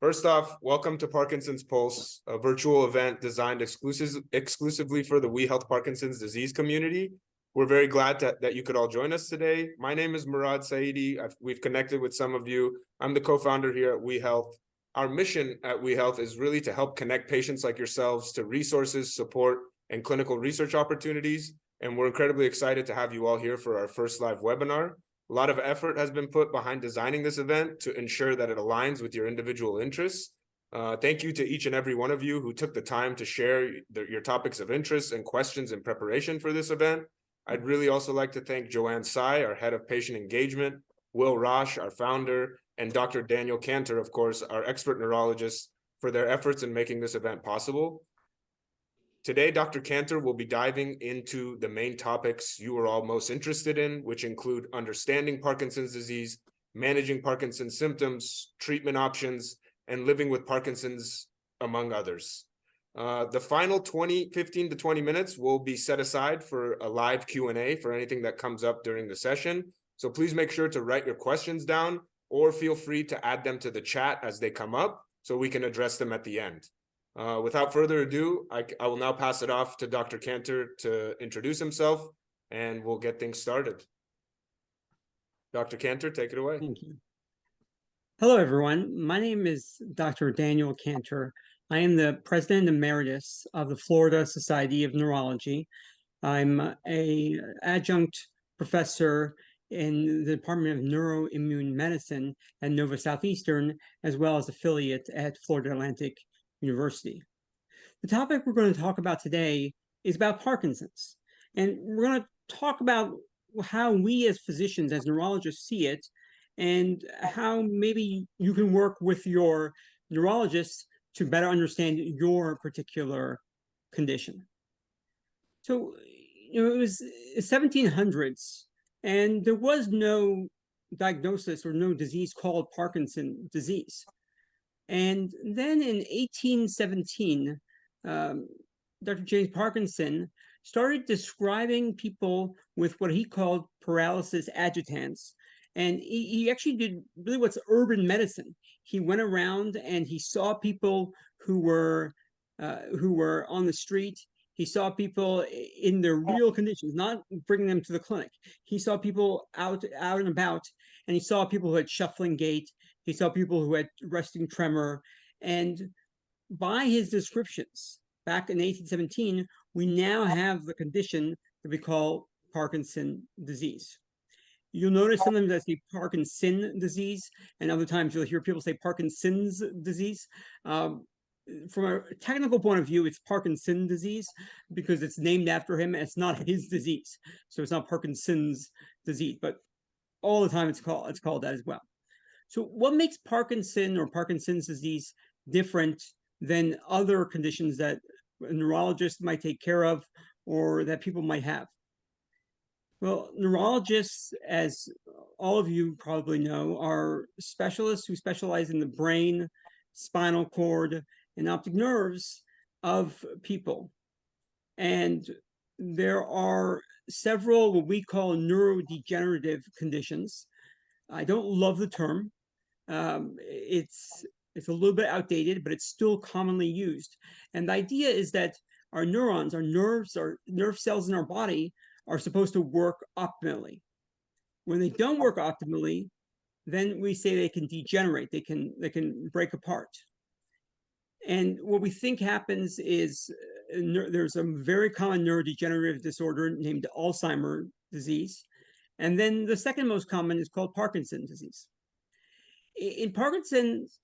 First off, welcome to Parkinson's Pulse, a virtual event designed exclusively for the WeHealth Parkinson's disease community. We're very glad that you could all join us today. My name is Murad Saidi. We've connected with some of you. I'm the co-founder here at WeHealth. Our mission at WeHealth is really to help connect patients like yourselves to resources, support, and clinical research opportunities. And we're incredibly excited to have you all here for our first live webinar. A lot of effort has been put behind designing this event to ensure that it aligns with your individual interests. Thank you to each and every one of you who took the time to share your topics of interest and questions in preparation for this event. I'd really also like to thank Joanne Tsai, our head of patient engagement, Will Rosh, our founder, and Dr. Daniel Kantor, of course, our expert neurologist, for their efforts in making this event possible. Today, Dr. Kantor will be diving into the main topics you are all most interested in, which include understanding Parkinson's disease, managing Parkinson's symptoms, treatment options, and living with Parkinson's, among others. The final 15 to 20 minutes will be set aside for a live Q&A for anything that comes up during the session. So please make sure to write your questions down or feel free to add them to the chat as they come up so we can address them at the end. Without further ado, I will now pass it off to Dr. Kantor to introduce himself, and we'll get things started. Dr. Kantor, take it away. Thank you. Hello, everyone. My name is Dr. Daniel Kantor. I am the President Emeritus of the Florida Society of Neurology. I'm an adjunct professor in the Department of Neuroimmune Medicine at Nova Southeastern, as well as affiliate at Florida Atlantic University. The topic we're going to talk about today is about Parkinson's. And we're going to talk about how we as physicians, as neurologists, see it, and how maybe you can work with your neurologist to better understand your particular condition. So, it was 1700s, and there was no diagnosis or no disease called Parkinson's disease. And then in 1817, Dr. James Parkinson started describing people with what he called paralysis agitans. And he actually did really what's urban medicine. He went around and he saw people who were on the street. He saw people in their real conditions, not bringing them to the clinic. He saw people out and about, and he saw people who had shuffling gait. He saw people who had resting tremor. And by his descriptions, back in 1817, we now have the condition that we call Parkinson disease. You'll notice sometimes I say Parkinson disease, and other times you'll hear people say Parkinson's disease. From a technical point of view, it's Parkinson's disease because it's named after him. It's not his disease, so it's not Parkinson's disease. But all the time, it's called that as well. So, what makes Parkinson or Parkinson's disease different than other conditions that a neurologist might take care of or that people might have? Well, neurologists, as all of you probably know, are specialists who specialize in the brain, spinal cord, and optic nerves of people. And there are several what we call neurodegenerative conditions. I don't love the term. It's a little bit outdated, but it's still commonly used. And the idea is that our neurons, our nerves, our nerve cells in our body are supposed to work optimally. When they don't work optimally, then we say they can degenerate, they can break apart. And what we think happens is there's a very common neurodegenerative disorder named Alzheimer's disease. And then the second most common is called Parkinson's disease. In Parkinson's,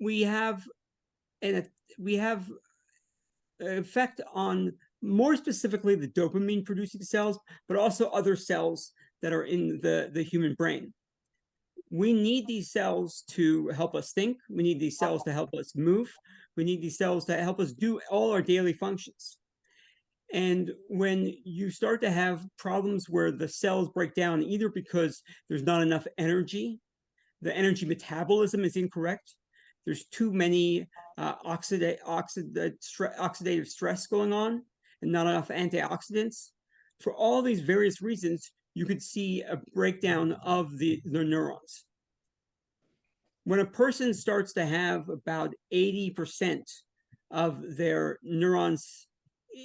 we have an effect on, more specifically, the dopamine producing cells, but also other cells that are in the human brain. We need these cells to help us think. We need these cells to help us move. We need these cells to help us do all our daily functions. And when you start to have problems where the cells break down, either because there's not enough energy, the energy metabolism is incorrect, there's too many oxidative stress going on, and not enough antioxidants. For all these various reasons, you could see a breakdown of the neurons. when a person starts to have about 80% of their neurons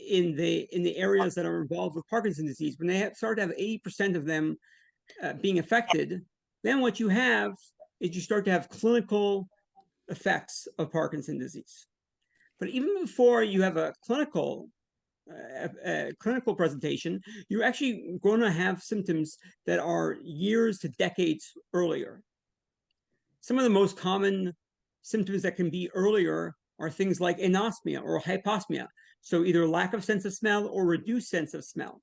in the areas that are involved with Parkinson's disease, when they start to have 80% of them being affected, then what you have is you start to have clinical effects of Parkinson's disease. But even before you have a clinical presentation, you're actually going to have symptoms that are years to decades earlier. Some of the most common symptoms that can be earlier are things like anosmia or hyposmia. So either lack of sense of smell or reduced sense of smell.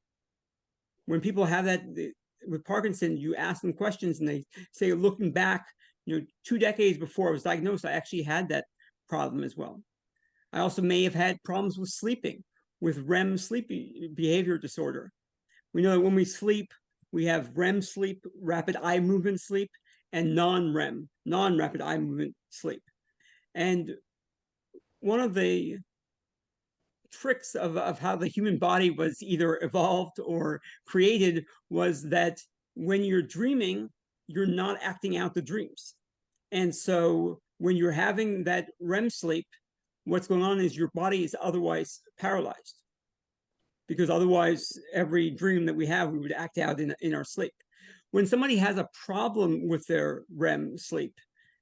When people have that with Parkinson, you ask them questions and they say, looking back, 2 decades before I was diagnosed, I actually had that problem as well. I also may have had problems with sleeping, with REM sleep behavior disorder. We know that when we sleep, we have REM sleep, rapid eye movement sleep, and non-REM, non-rapid eye movement sleep. And one of the tricks of how the human body was either evolved or created was that when you're dreaming, you're not acting out the dreams. And so when you're having that REM sleep, what's going on is your body is otherwise paralyzed, because otherwise every dream that we have, we would act out in our sleep. When somebody has a problem with their REM sleep,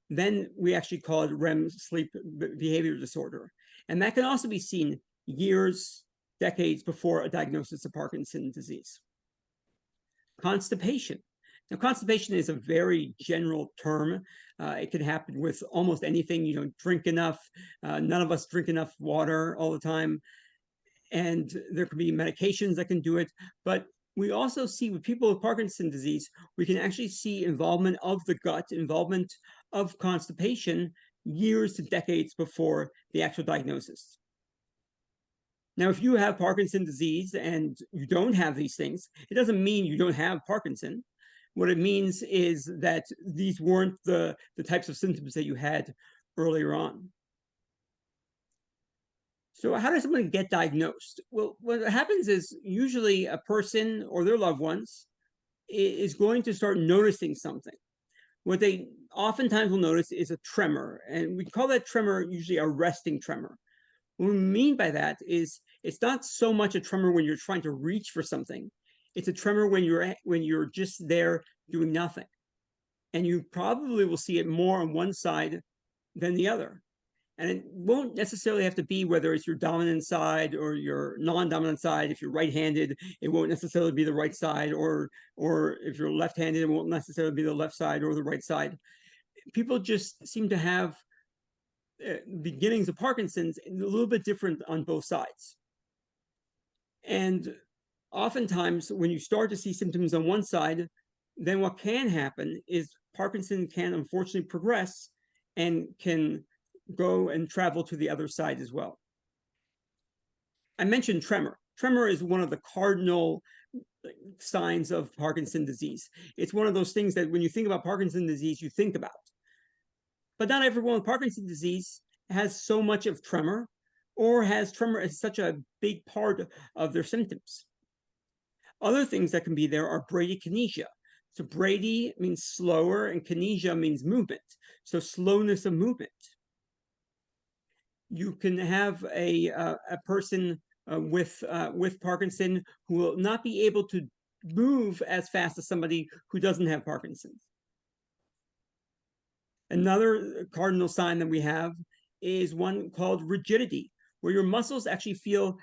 then we actually call it REM sleep behavior disorder. And that can also be seen years, decades before a diagnosis of Parkinson's disease. Constipation. Now, constipation is a very general term. It can happen with almost anything. You don't drink enough. None of us drink enough water all the time. And there can be medications that can do it. But we also see with people with Parkinson's disease, we can actually see involvement of the gut, involvement of constipation years to decades before the actual diagnosis. Now, if you have Parkinson's disease and you don't have these things, it doesn't mean you don't have Parkinson. What it means is that these weren't the types of symptoms that you had earlier on. So how does someone get diagnosed? Well, what happens is usually a person or their loved ones is going to start noticing something. What they oftentimes will notice is a tremor, and we call that tremor usually a resting tremor. What we mean by that is it's not so much a tremor when you're trying to reach for something. It's a tremor when you're just there doing nothing. And you probably will see it more on one side than the other. And it won't necessarily have to be whether it's your dominant side or your non-dominant side. If you're right-handed, it won't necessarily be the right side, or if you're left-handed, it won't necessarily be the left side or the right side. People just seem to have beginnings of Parkinson's a little bit different on both sides. And oftentimes when you start to see symptoms on one side, then what can happen is Parkinson can unfortunately progress and can go and travel to the other side as well. I mentioned tremor. Tremor is one of the cardinal signs of Parkinson's disease. It's one of those things that when you think about Parkinson's disease, you think about. But not everyone with Parkinson's disease has so much of tremor, or has tremor as such a big part of their symptoms. Other things that can be there are bradykinesia. So brady means slower and kinesia means movement. So slowness of movement. You can have a person with Parkinson who will not be able to move as fast as somebody who doesn't have Parkinson's. Another cardinal sign that we have is one called rigidity, where your muscles actually feel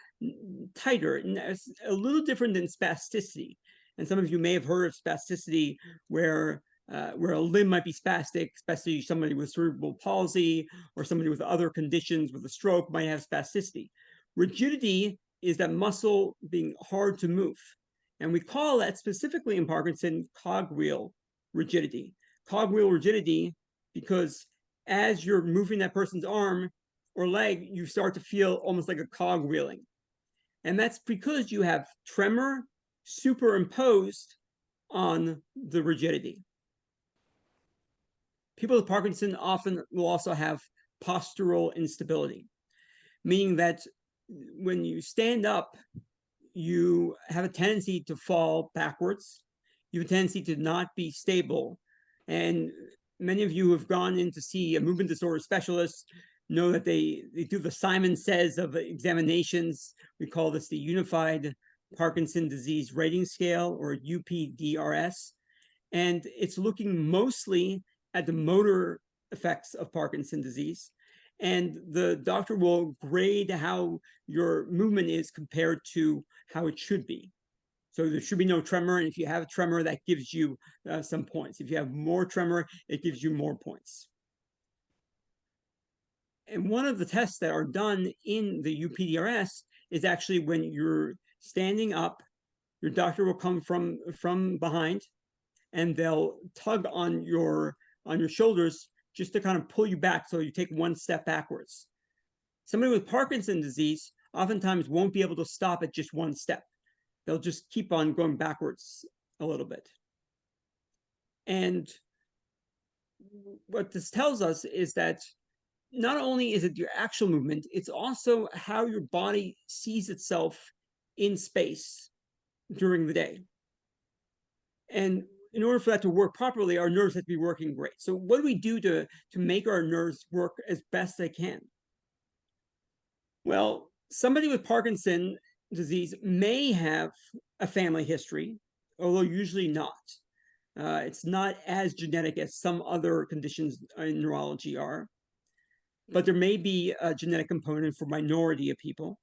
tighter, and it's a little different than spasticity. And some of you may have heard of spasticity, where a limb might be spastic, especially somebody with cerebral palsy or somebody with other conditions with a stroke might have spasticity. Rigidity is that muscle being hard to move. And we call that specifically in Parkinson cogwheel rigidity. Cogwheel rigidity because as you're moving that person's arm or leg, you start to feel almost like a cog wheeling. And that's because you have tremor superimposed on the rigidity. People with Parkinson often will also have postural instability, meaning that when you stand up, you have a tendency to fall backwards. You have a tendency to not be stable. And many of you who have gone in to see a movement disorder specialist know that they do the Simon Says of examinations. We call this the Unified Parkinson Disease Rating Scale, or UPDRS. And it's looking mostly at the motor effects of Parkinson's disease. And the doctor will grade how your movement is compared to how it should be. So there should be no tremor. And if you have a tremor, that gives you some points. If you have more tremor, it gives you more points. And one of the tests that are done in the UPDRS is actually when you're standing up, your doctor will come from behind, and they'll tug on your shoulders just to kind of pull you back so you take one step backwards. Somebody with Parkinson's disease oftentimes won't be able to stop at just one step. They'll just keep on going backwards a little bit. And what this tells us is that not only is it your actual movement, it's also how your body sees itself in space during the day. And in order for that to work properly, our nerves have to be working great. So what do we do to make our nerves work as best they can? Well, somebody with Parkinson's disease may have a family history, although usually not. It's not as genetic as some other conditions in neurology are, but there may be a genetic component for a minority of people.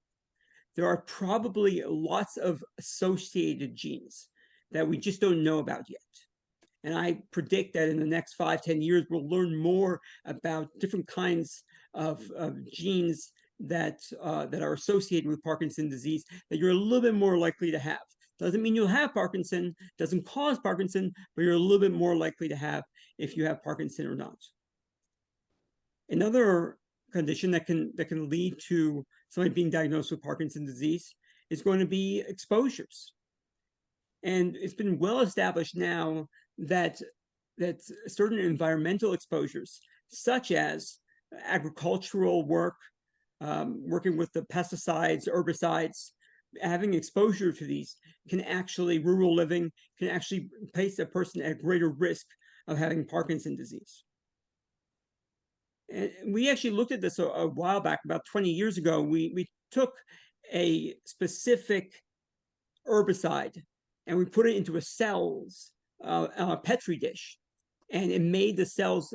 There are probably lots of associated genes that we just don't know about yet. And I predict that in the next 5-10 years, we'll learn more about different kinds of genes that are associated with Parkinson's disease that you're a little bit more likely to have. Doesn't mean you'll have Parkinson, doesn't cause Parkinson, but you're a little bit more likely to have if you have Parkinson or not. Another condition that can lead to somebody being diagnosed with Parkinson's disease is going to be exposures. And it's been well established now that certain environmental exposures, such as agricultural work, working with the pesticides, herbicides, having exposure to these can actually, rural living, can actually place a person at greater risk of having Parkinson's disease. And we actually looked at this a while back, about 20 years ago. We took a specific herbicide and we put it into a Petri dish, and it made the cells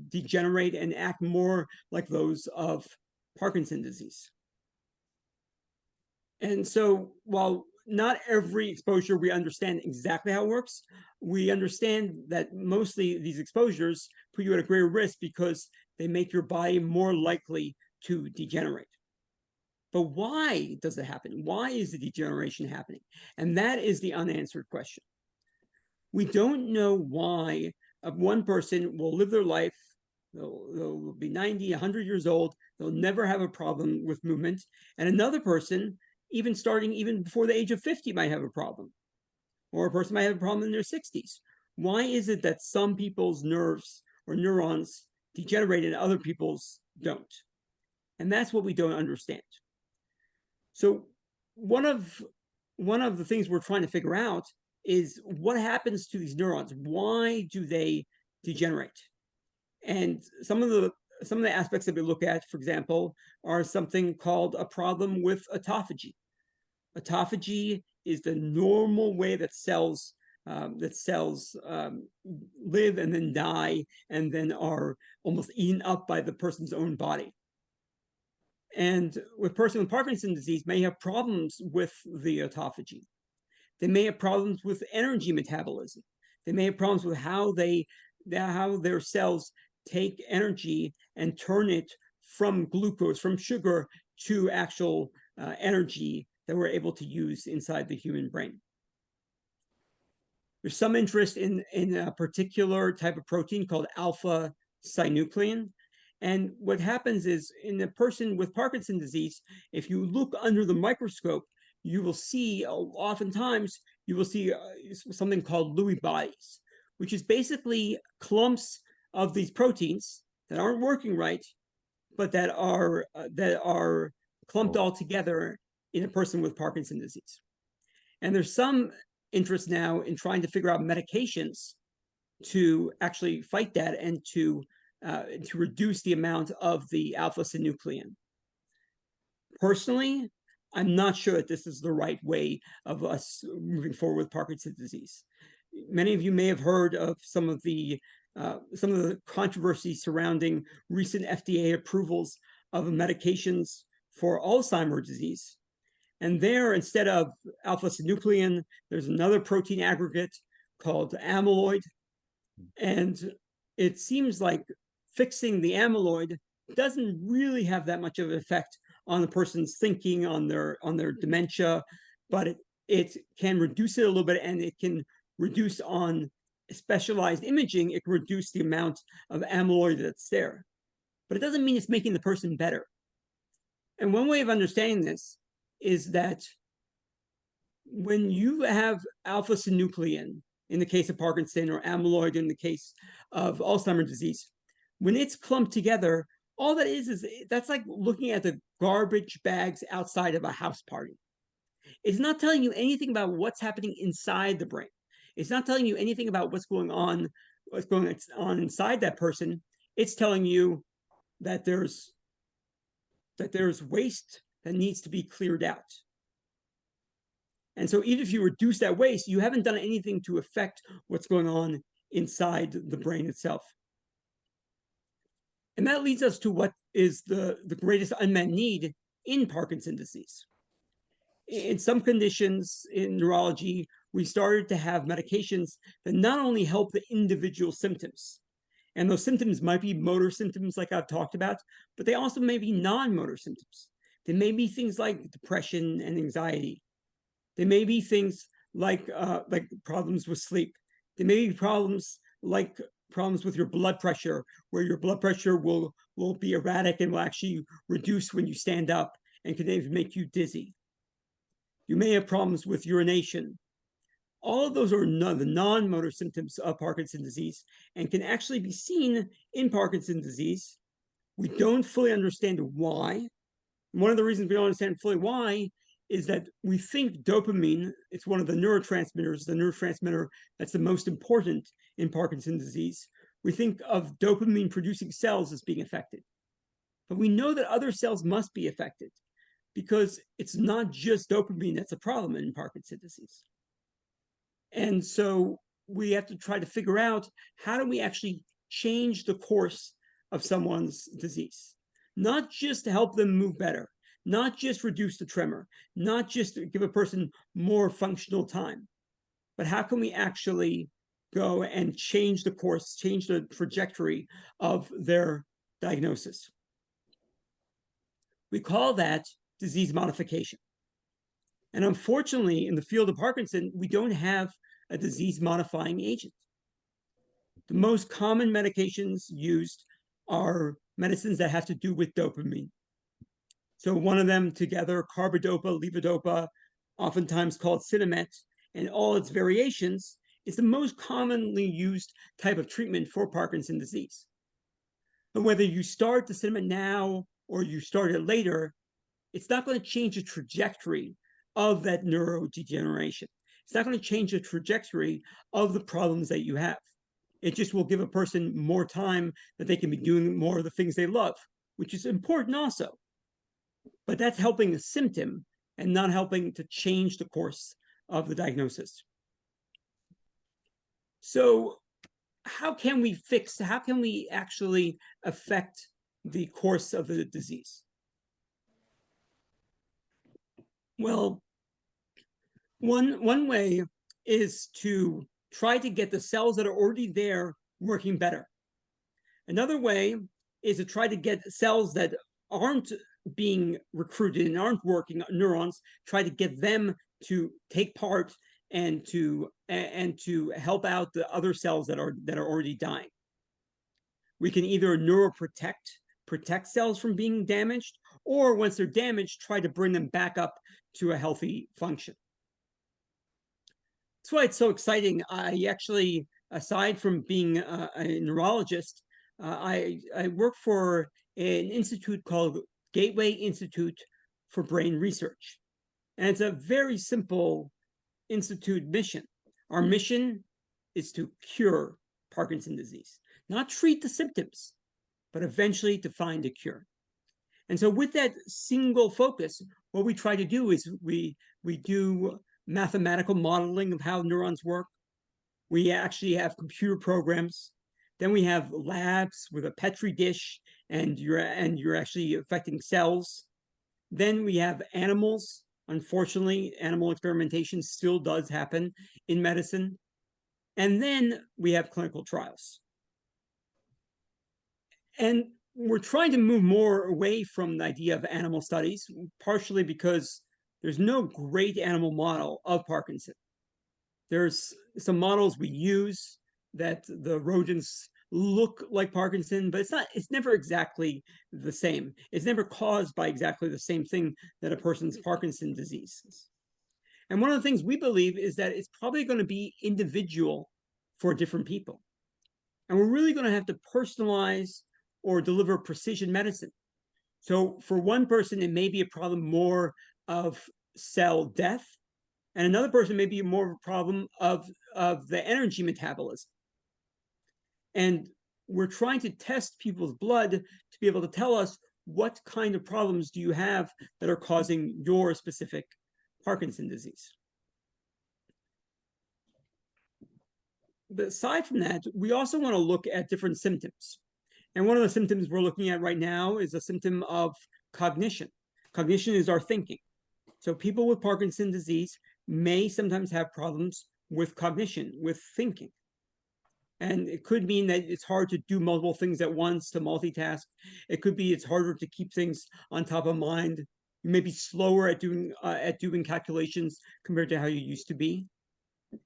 degenerate and act more like those of Parkinson's disease. And so while not every exposure we understand exactly how it works, we understand that mostly these exposures put you at a greater risk because they make your body more likely to degenerate. But why does it happen? Why is the degeneration happening? And that is the unanswered question. We don't know why one person will live their life, they'll be 90, 100 years old, they'll never have a problem with movement, and another person, even before the age of 50, might have a problem. Or a person might have a problem in their 60s. Why is it that some people's nerves or neurons degenerate and other people's don't? And that's what we don't understand. So one of the things we're trying to figure out is what happens to these neurons? Why do they degenerate? And some of the aspects that we look at, for example, are something called a problem with autophagy. Autophagy is the normal way that cells live and then die and then are almost eaten up by the person's own body. And a person with Parkinson's disease may have problems with the autophagy. They may have problems with energy metabolism. They may have problems with how their cells take energy and turn it from glucose, from sugar, to actual energy that we're able to use inside the human brain. There's some interest in a particular type of protein called alpha-synuclein. And what happens is, in a person with Parkinson's disease, if you look under the microscope, you will see, oftentimes, something called Lewy bodies, which is basically clumps of these proteins that aren't working right, but that are clumped all together in a person with Parkinson's disease. And there's some interest now in trying to figure out medications to actually fight that and to reduce the amount of the alpha-synuclein. Personally, I'm not sure that this is the right way of us moving forward with Parkinson's disease. Many of you may have heard of some of the controversy surrounding recent FDA approvals of medications for Alzheimer's disease. And there, instead of alpha-synuclein, there's another protein aggregate called amyloid. And it seems like fixing the amyloid doesn't really have that much of an effect on the person's thinking, on their dementia, but it can reduce it a little bit, and it can reduce on specialized imaging, it can reduce the amount of amyloid that's there. But it doesn't mean it's making the person better. And one way of understanding this is that when you have alpha-synuclein in the case of Parkinson, or amyloid in the case of Alzheimer's disease, when it's clumped together, all that is that's like looking at the garbage bags outside of a house party. It's not telling you anything about what's happening inside the brain. It's not telling you anything about what's going on inside that person. It's telling you that there's waste that needs to be cleared out. And so even if you reduce that waste, you haven't done anything to affect what's going on inside the brain itself. And that leads us to what is the greatest unmet need in Parkinson's disease. In some conditions in neurology, we started to have medications that not only help the individual symptoms, and those symptoms might be motor symptoms like I've talked about, but they also may be non-motor symptoms. They may be things like depression and anxiety. They may be things like problems with sleep. There may be problems like problems with your blood pressure, where your blood pressure will be erratic and will actually reduce when you stand up and can even make you dizzy. You may have problems with urination. All of those are the non-motor symptoms of Parkinson's disease and can actually be seen in Parkinson's disease. We don't fully understand why. One of the reasons we don't understand fully why is that we think dopamine, it's one of the neurotransmitter that's the most important in Parkinson's disease. We think of dopamine producing cells as being affected. But we know that other cells must be affected, because it's not just dopamine that's a problem in Parkinson's disease. And so we have to try to figure out, how do we actually change the course of someone's disease? Not just to help them move better, not just reduce the tremor, not just to give a person more functional time, but how can we actually go and change the course, change the trajectory of their diagnosis? We call that disease modification. And unfortunately, in the field of Parkinson, we don't have a disease-modifying agent. The most common medications used are medicines that have to do with dopamine. So one of them together, carbidopa, levodopa, oftentimes called Sinemet, and all its variations, is the most commonly used type of treatment for Parkinson's disease. But whether you start the Sinemet now or you start it later, it's not going to change the trajectory of that neurodegeneration. It's not going to change the trajectory of the problems that you have. It just will give a person more time that they can be doing more of the things they love, which is important also. But that's helping the symptom and not helping to change the course of the diagnosis. So how can we actually affect the course of the disease? Well, one way is to try to get the cells that are already there working better. Another way is to try to get cells that aren't being recruited and aren't working, neurons, try to get them to take part and to help out the other cells that are already dying. We can either protect cells from being damaged, or once they're damaged, try to bring them back up to a healthy function. That's why it's so exciting. I actually, aside from being a neurologist, I work for an institute called Gateway Institute for Brain Research. And it's a very simple institute mission. Our mission is to cure Parkinson's disease, not treat the symptoms, but eventually to find a cure. And so with that single focus, what we try to do is we do mathematical modeling of how neurons work. We actually have computer programs. Then we have labs with a Petri dish, and you're actually affecting cells. Then we have animals. Unfortunately, animal experimentation still does happen in medicine. And then we have clinical trials. And we're trying to move more away from the idea of animal studies, partially because there's no great animal model of Parkinson. There's some models we use that the rodents look like Parkinson, but it's never exactly the same. It's never caused by exactly the same thing that a person's Parkinson's disease is. And one of the things we believe is that it's probably going to be individual for different people. And we're really going to have to personalize or deliver precision medicine. So for one person, it may be a problem more of cell death, and another person may be more of a problem of the energy metabolism. And we're trying to test people's blood to be able to tell us what kind of problems do you have that are causing your specific Parkinson's disease. But aside from that, we also want to look at different symptoms. And one of the symptoms we're looking at right now is a symptom of cognition. Cognition is our thinking. So people with Parkinson's disease may sometimes have problems with cognition, with thinking. And it could mean that it's hard to do multiple things at once, to multitask. It could be it's harder to keep things on top of mind. You may be slower at doing calculations compared to how you used to be.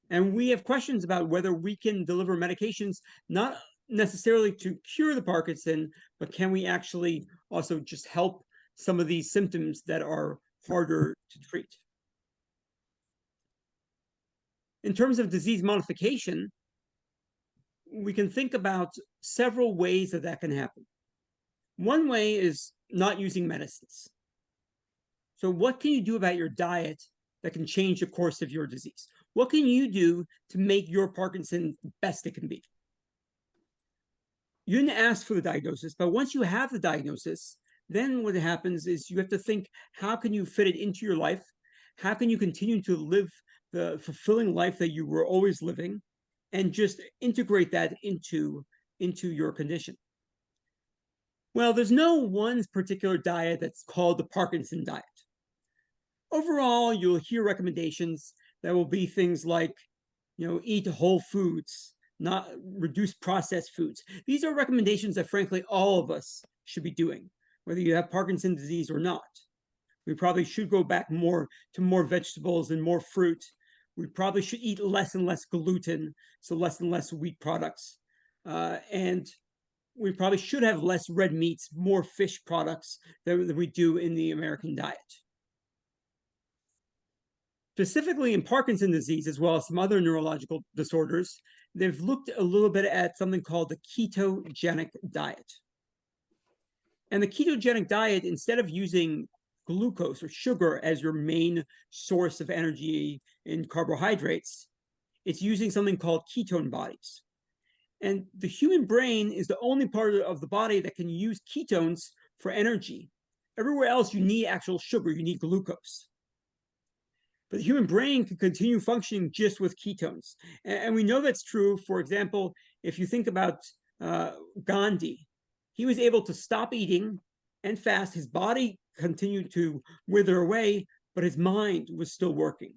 And we have questions about whether we can deliver medications not necessarily to cure the Parkinson, but can we actually also just help some of these symptoms that are harder to treat? In terms of disease modification, we can think about several ways that can happen. One way is not using medicines. So what can you do about your diet that can change the course of your disease? What can you do to make your Parkinson best it can be? You didn't ask for the diagnosis, but once you have the diagnosis, then what happens is you have to think, how can you fit it into your life? How can you continue to live the fulfilling life that you were always living, and just integrate that into your condition? Well, there's no one particular diet that's called the Parkinson diet. Overall, you'll hear recommendations that will be things like, eat whole foods, not reduce processed foods. These are recommendations that, frankly, all of us should be doing, whether you have Parkinson's disease or not. We probably should go back more to more vegetables and more fruit. We probably should eat less and less gluten, so less and less wheat products. And we probably should have less red meats, more fish products than we do in the American diet. Specifically in Parkinson's disease, as well as some other neurological disorders, they've looked a little bit at something called the ketogenic diet. And the ketogenic diet, instead of using glucose or sugar as your main source of energy in carbohydrates, it's using something called ketone bodies. And the human brain is the only part of the body that can use ketones for energy. Everywhere else, you need actual sugar, you need glucose. But the human brain can continue functioning just with ketones. And we know that's true. For example, if you think about Gandhi, he was able to stop eating and fast. His body continued to wither away, but his mind was still working.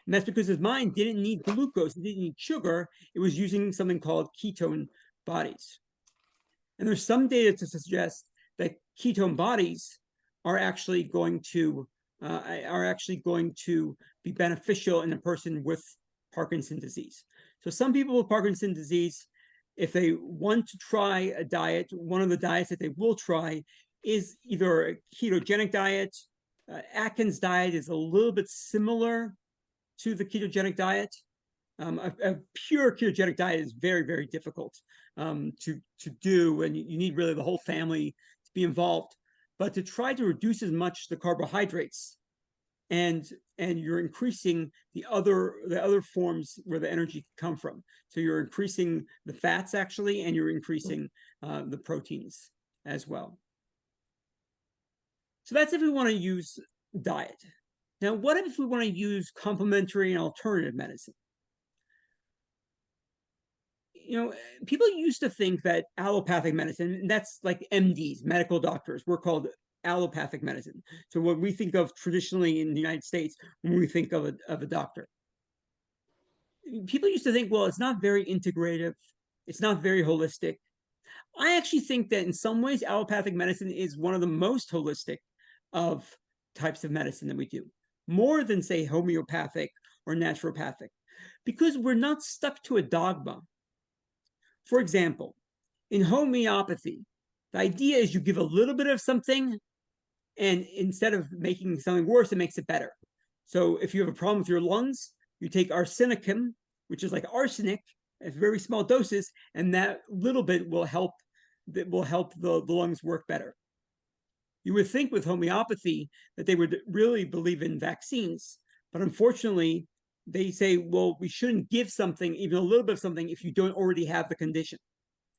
And that's because his mind didn't need glucose, it didn't need sugar. It was using something called ketone bodies. And there's some data to suggest that ketone bodies are actually going to be beneficial in a person with Parkinson's disease. So some people with Parkinson's disease, if they want to try a diet, one of the diets that they will try is either a ketogenic diet. Atkins diet is a little bit similar to the ketogenic diet. A pure ketogenic diet is very, very difficult to do, and you need really the whole family to be involved. But to try to reduce as much the carbohydrates and you're increasing the other forms where the energy can come from. So you're increasing the fats actually, and you're increasing the proteins as well. So that's if we want to use diet. Now, what if we want to use complementary and alternative medicine? People used to think that allopathic medicine, that's like MDs, medical doctors, were called allopathic medicine. So what we think of traditionally in the United States when we think of a doctor. People used to think, well, it's not very integrative, it's not very holistic. I actually think that in some ways, allopathic medicine is one of the most holistic of types of medicine that we do, more than, say, homeopathic or naturopathic, because we're not stuck to a dogma. For example, in homeopathy, the idea is you give a little bit of something, and instead of making something worse, it makes it better. So if you have a problem with your lungs, you take arsenicum, which is like arsenic, at very small doses, and that little bit will help the lungs work better. You would think with homeopathy that they would really believe in vaccines, but unfortunately, they say, well, we shouldn't give something, even a little bit of something, if you don't already have the condition.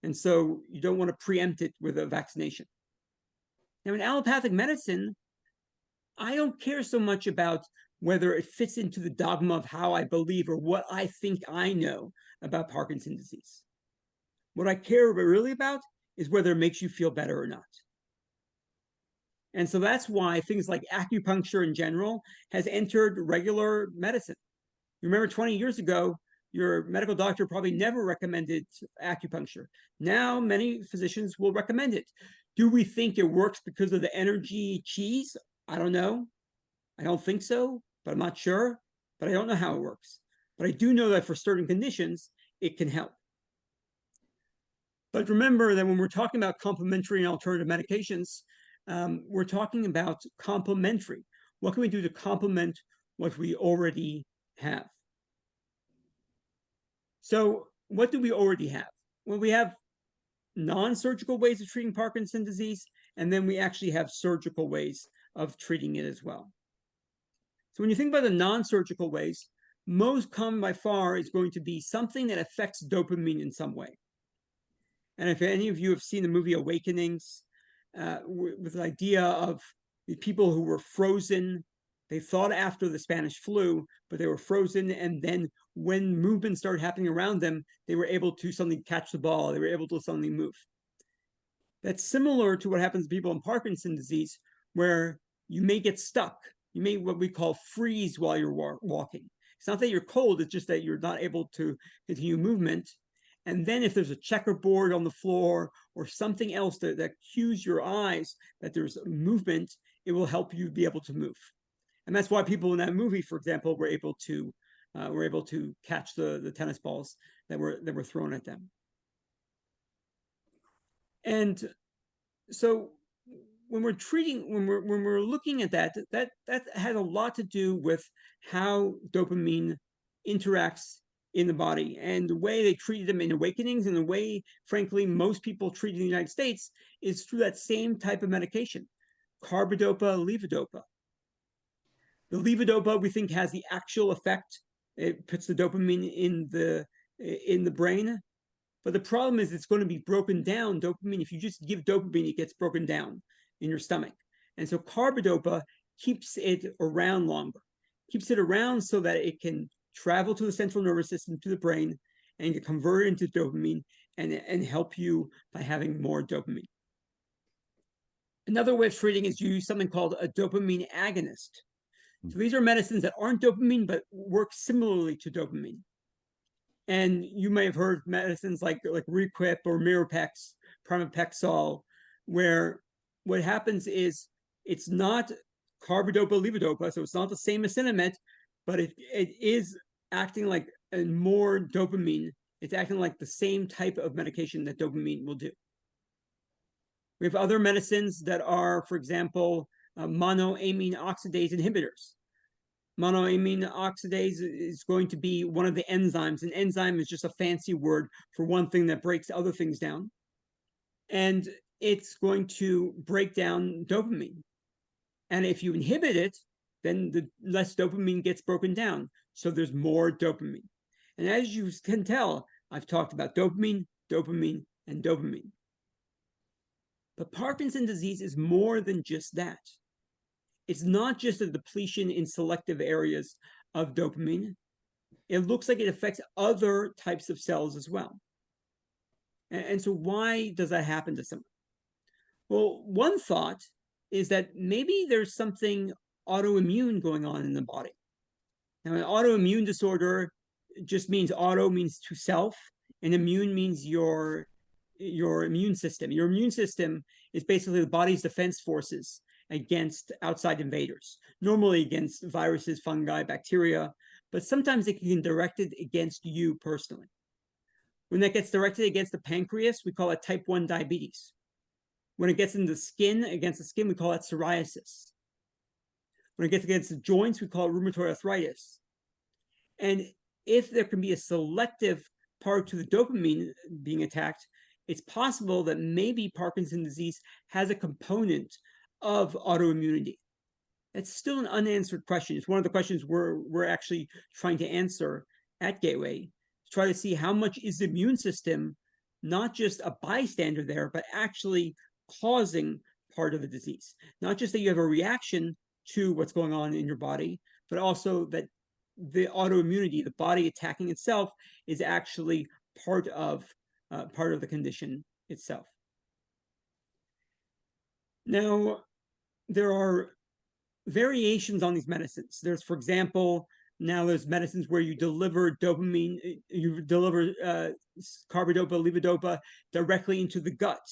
And so you don't want to preempt it with a vaccination. Now, in allopathic medicine, I don't care so much about whether it fits into the dogma of how I believe or what I think I know about Parkinson's disease. What I care really about is whether it makes you feel better or not. And so that's why things like acupuncture in general has entered regular medicine. You remember 20 years ago, your medical doctor probably never recommended acupuncture. Now, many physicians will recommend it. Do we think it works because of the energy cheese? I don't know. I don't think so, but I'm not sure. But I don't know how it works. But I do know that for certain conditions, it can help. But remember that when we're talking about complementary and alternative medications, we're talking about complementary. What can we do to complement what we already have? So what do we already have? Well, we have non-surgical ways of treating Parkinson's disease, and then we actually have surgical ways of treating it as well. So when you think about the non-surgical ways, most common by far is going to be something that affects dopamine in some way. And if any of you have seen the movie Awakenings, with the idea of the people who were frozen, they thought after the Spanish flu, but they were frozen. And then when movement started happening around them, they were able to suddenly catch the ball. They were able to suddenly move. That's similar to what happens to people in Parkinson's disease, where you may get stuck. You may what we call freeze while you're walking. It's not that you're cold, it's just that you're not able to continue movement. And then if there's a checkerboard on the floor or something else that cues your eyes that there's movement, it will help you be able to move. And that's why people in that movie, for example, were able to catch the tennis balls that were thrown at them. And so when we're looking at that has a lot to do with how dopamine interacts in the body, and the way they treated them in Awakenings, and the way, frankly, most people treat in the United States is through that same type of medication, carbidopa, levodopa. The levodopa we think has the actual effect. It puts the dopamine in the brain, but the problem is it's going to be broken down. Dopamine, if you just give dopamine, it gets broken down in your stomach. And so carbidopa keeps it around longer, keeps it around so that it can travel to the central nervous system, to the brain, and get converted into dopamine and help you by having more dopamine. Another way of treating is you use something called a dopamine agonist. So these are medicines that aren't dopamine, but work similarly to dopamine. And you may have heard medicines like Requip or Mirapex, Pramipexole, where what happens is it's not carbidopa, levodopa, so it's not the same as Sinemet, but it is acting like more dopamine. It's acting like the same type of medication that dopamine will do. We have other medicines that are, for example, monoamine oxidase inhibitors. Monoamine oxidase is going to be one of the enzymes. An enzyme is just a fancy word for one thing that breaks other things down. And it's going to break down dopamine. And if you inhibit it, then the less dopamine gets broken down. So there's more dopamine. And as you can tell, I've talked about dopamine, dopamine, and dopamine. But Parkinson's disease is more than just that. It's not just a depletion in selective areas of dopamine. It looks like it affects other types of cells as well. And so why does that happen to someone? Well, one thought is that maybe there's something autoimmune going on in the body. Now, an autoimmune disorder just means auto means to self, and immune means your immune system. Your immune system is basically the body's defense forces against outside invaders, normally against viruses, fungi, bacteria, but sometimes it can be directed against you personally. When that gets directed against the pancreas, we call it type 1 diabetes. When it gets in the skin, against the skin, we call it psoriasis. When it gets against the joints, we call it rheumatoid arthritis. And if there can be a selective part to the dopamine being attacked, it's possible that maybe Parkinson's disease has a component of autoimmunity. That's still an unanswered question. It's one of the questions we're actually trying to answer at Gateway, to try to see how much is the immune system not just a bystander there, but actually causing part of the disease. Not just that you have a reaction to what's going on in your body, but also that the autoimmunity, the body attacking itself, is actually part of the condition itself. Now, there are variations on these medicines. There's, for example, now there's medicines where you deliver dopamine, you deliver carbidopa, levodopa directly into the gut.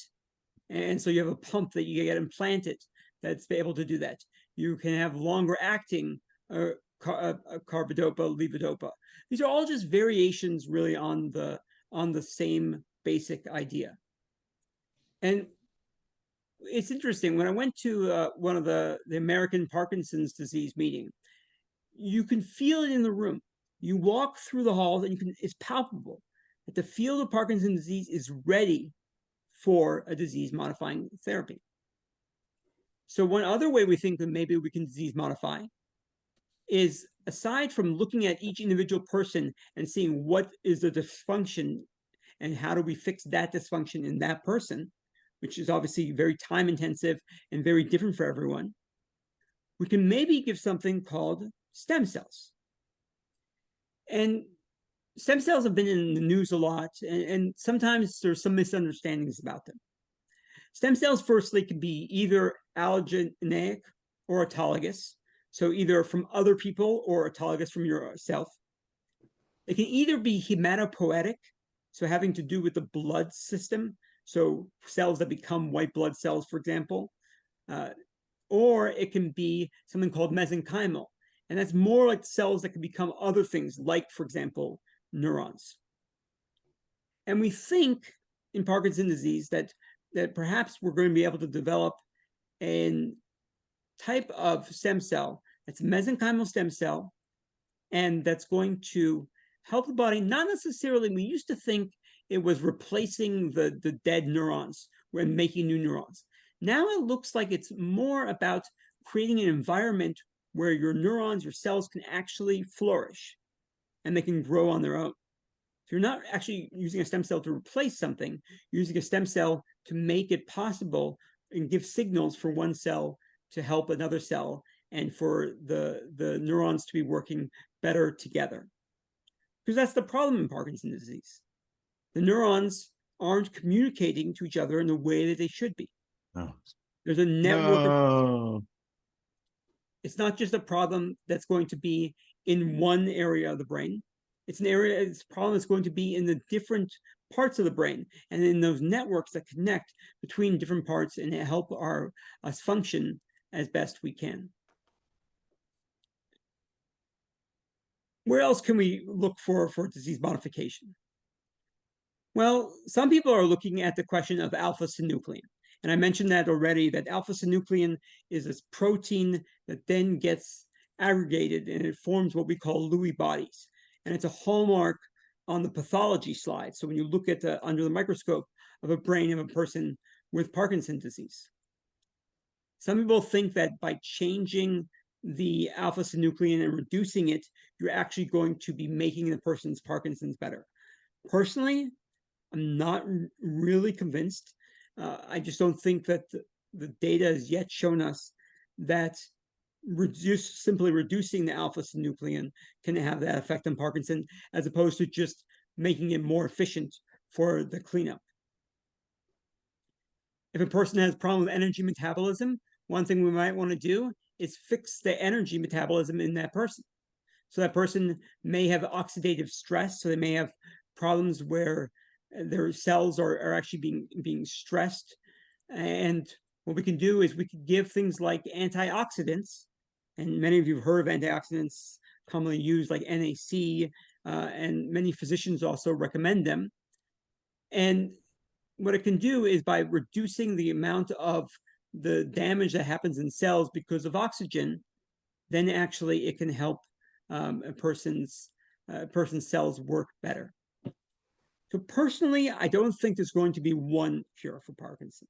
And so you have a pump that you get implanted that's able to do that. You can have longer acting carbidopa, levodopa. These are all just variations really on the same basic idea. And it's interesting, when I went to one of the American Parkinson's disease meeting, you can feel it in the room. You walk through the halls and it's palpable that the field of Parkinson's disease is ready for a disease-modifying therapy. So one other way we think that maybe we can disease modify is, aside from looking at each individual person and seeing what is the dysfunction and how do we fix that dysfunction in that person, which is obviously very time intensive and very different for everyone, we can maybe give something called stem cells. And stem cells have been in the news a lot, and sometimes there's some misunderstandings about them. Stem cells, firstly, can be either allogeneic or autologous, so either from other people or autologous from yourself. They can either be hematopoietic, so having to do with the blood system, so cells that become white blood cells, for example, or it can be something called mesenchymal, and that's more like cells that can become other things, like, for example, neurons. And we think in Parkinson's disease that perhaps we're going to be able to develop a type of stem cell that's mesenchymal stem cell, and that's going to help the body. Not necessarily, we used to think it was replacing the dead neurons and making new neurons. Now it looks like it's more about creating an environment where your neurons, your cells can actually flourish and they can grow on their own. So you're not actually using a stem cell to replace something, you're using a stem cell to make it possible and give signals for one cell to help another cell and for the neurons to be working better together. Because that's the problem in Parkinson's disease. The neurons aren't communicating to each other in the way that they should be. Oh. There's a network. No. It's not just a problem that's going to be in one area of the brain. It's a problem that's going to be in the different parts of the brain and in those networks that connect between different parts and help us function as best we can. Where else can we look for disease modification? Well, some people are looking at the question of alpha-synuclein. And I mentioned that already, that alpha-synuclein is this protein that then gets aggregated and it forms what we call Lewy bodies. And it's a hallmark on the pathology slide. So when you look at under the microscope of a brain of a person with Parkinson's disease. Some people think that by changing the alpha-synuclein and reducing it, you're actually going to be making the person's Parkinson's better. Personally, I'm not really convinced. I just don't think that the data has yet shown us that simply reducing the alpha-synuclein can have that effect on Parkinson, as opposed to just making it more efficient for the cleanup. If a person has a problem with energy metabolism, one thing we might want to do is fix the energy metabolism in that person. So that person may have oxidative stress, so they may have problems where their cells are actually being stressed. And what we can do is we can give things like antioxidants, and many of you have heard of antioxidants commonly used like NAC, and many physicians also recommend them. And what it can do is, by reducing the amount of the damage that happens in cells because of oxygen, then actually it can help a person's cells work better. So personally, I don't think there's going to be one cure for Parkinson.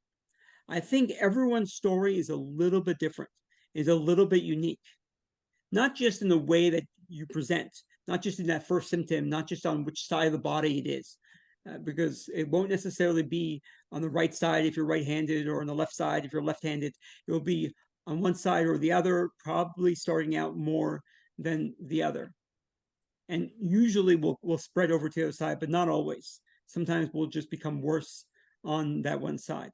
I think everyone's story is a little bit different, is a little bit unique, not just in the way that you present, not just in that first symptom, not just on which side of the body it is, because it won't necessarily be on the right side if you're right-handed, or on the left side if you're left-handed. It will be on one side or the other, probably starting out more than the other. And usually we'll spread over to the other side, but not always. Sometimes we'll just become worse on that one side.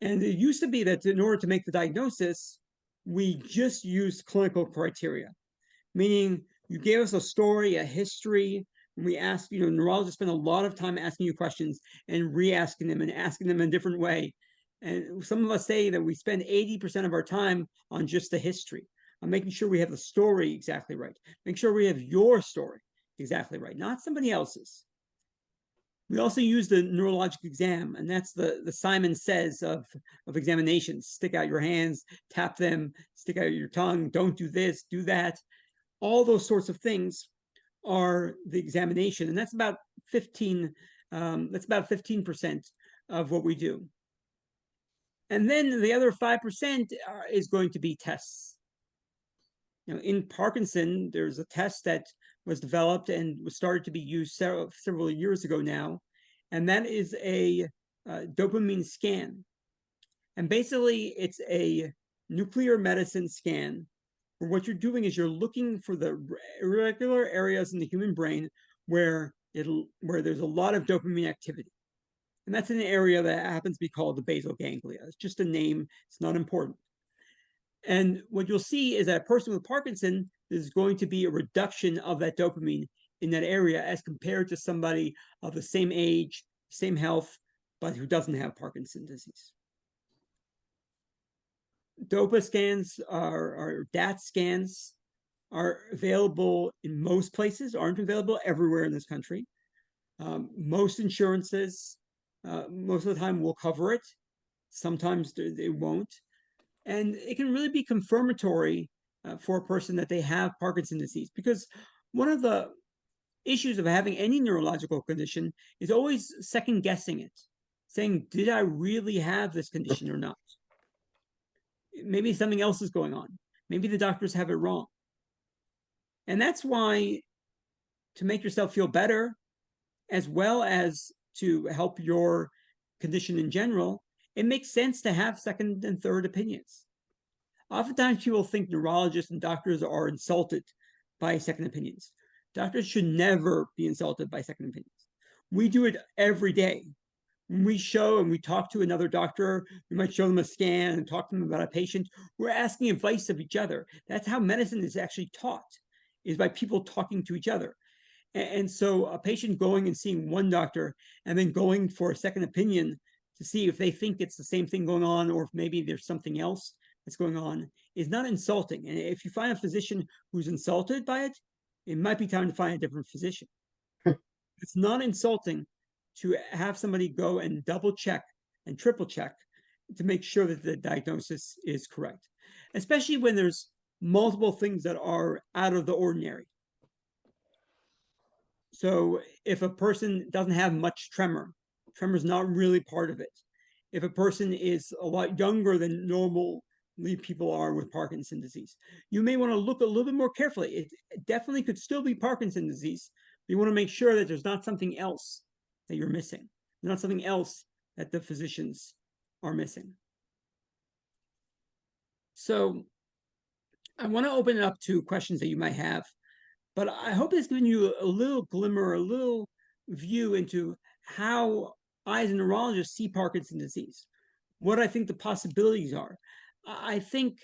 And it used to be that in order to make the diagnosis, we just used clinical criteria, meaning you gave us a story, a history, and we asked, neurologists spend a lot of time asking you questions and re-asking them and asking them in a different way. And some of us say that we spend 80% of our time on just the history, on making sure we have the story exactly right. Make sure we have your story exactly right, not somebody else's. We also use the neurologic exam, and that's the Simon Says of examinations. Stick out your hands, tap them, stick out your tongue, don't do this, do that. All those sorts of things are the examination, and that's about 15%, of what we do. And then the other 5% is going to be tests. In Parkinson, there's a test that was developed and was started to be used several years ago now, and that is a dopamine scan. And basically, it's a nuclear medicine scan, where what you're doing is you're looking for the irregular areas in the human brain where there's a lot of dopamine activity. And that's an area that happens to be called the basal ganglia. It's just a name, it's not important. And what you'll see is that a person with Parkinson, there's going to be a reduction of that dopamine in that area as compared to somebody of the same age, same health, but who doesn't have Parkinson's disease. DOPA scans or DAT scans are available in most places, aren't available everywhere in this country. Most insurances, most of the time, will cover it. Sometimes they won't. And it can really be confirmatory for a person that they have Parkinson's disease, because one of the issues of having any neurological condition is always second guessing it, saying, did I really have this condition or not? Maybe something else is going on. Maybe the doctors have it wrong. And that's why, to make yourself feel better, as well as to help your condition in general, it makes sense to have second and third opinions. Oftentimes people think neurologists and doctors are insulted by second opinions. Doctors should never be insulted by second opinions. We do it every day. When we show and we talk to another doctor, we might show them a scan and talk to them about a patient. We're asking advice of each other. That's how medicine is actually taught, is by people talking to each other. And so a patient going and seeing one doctor and then going for a second opinion to see if they think it's the same thing going on, or if maybe there's something else that's going on, is not insulting. And if you find a physician who's insulted by it, it might be time to find a different physician. It's not insulting to have somebody go and double check and triple check to make sure that the diagnosis is correct, especially when there's multiple things that are out of the ordinary. So if a person doesn't have much tremor is not really part of it. If a person is a lot younger than normal people are with Parkinson's disease. You may want to look a little bit more carefully. It definitely could still be Parkinson's disease. But you want to make sure that there's not something else that you're missing, not something else that the physicians are missing. So I want to open it up to questions that you might have, but I hope it's given you a little glimmer, a little view into how I, as a neurologist, see Parkinson's disease, what I think the possibilities are. I think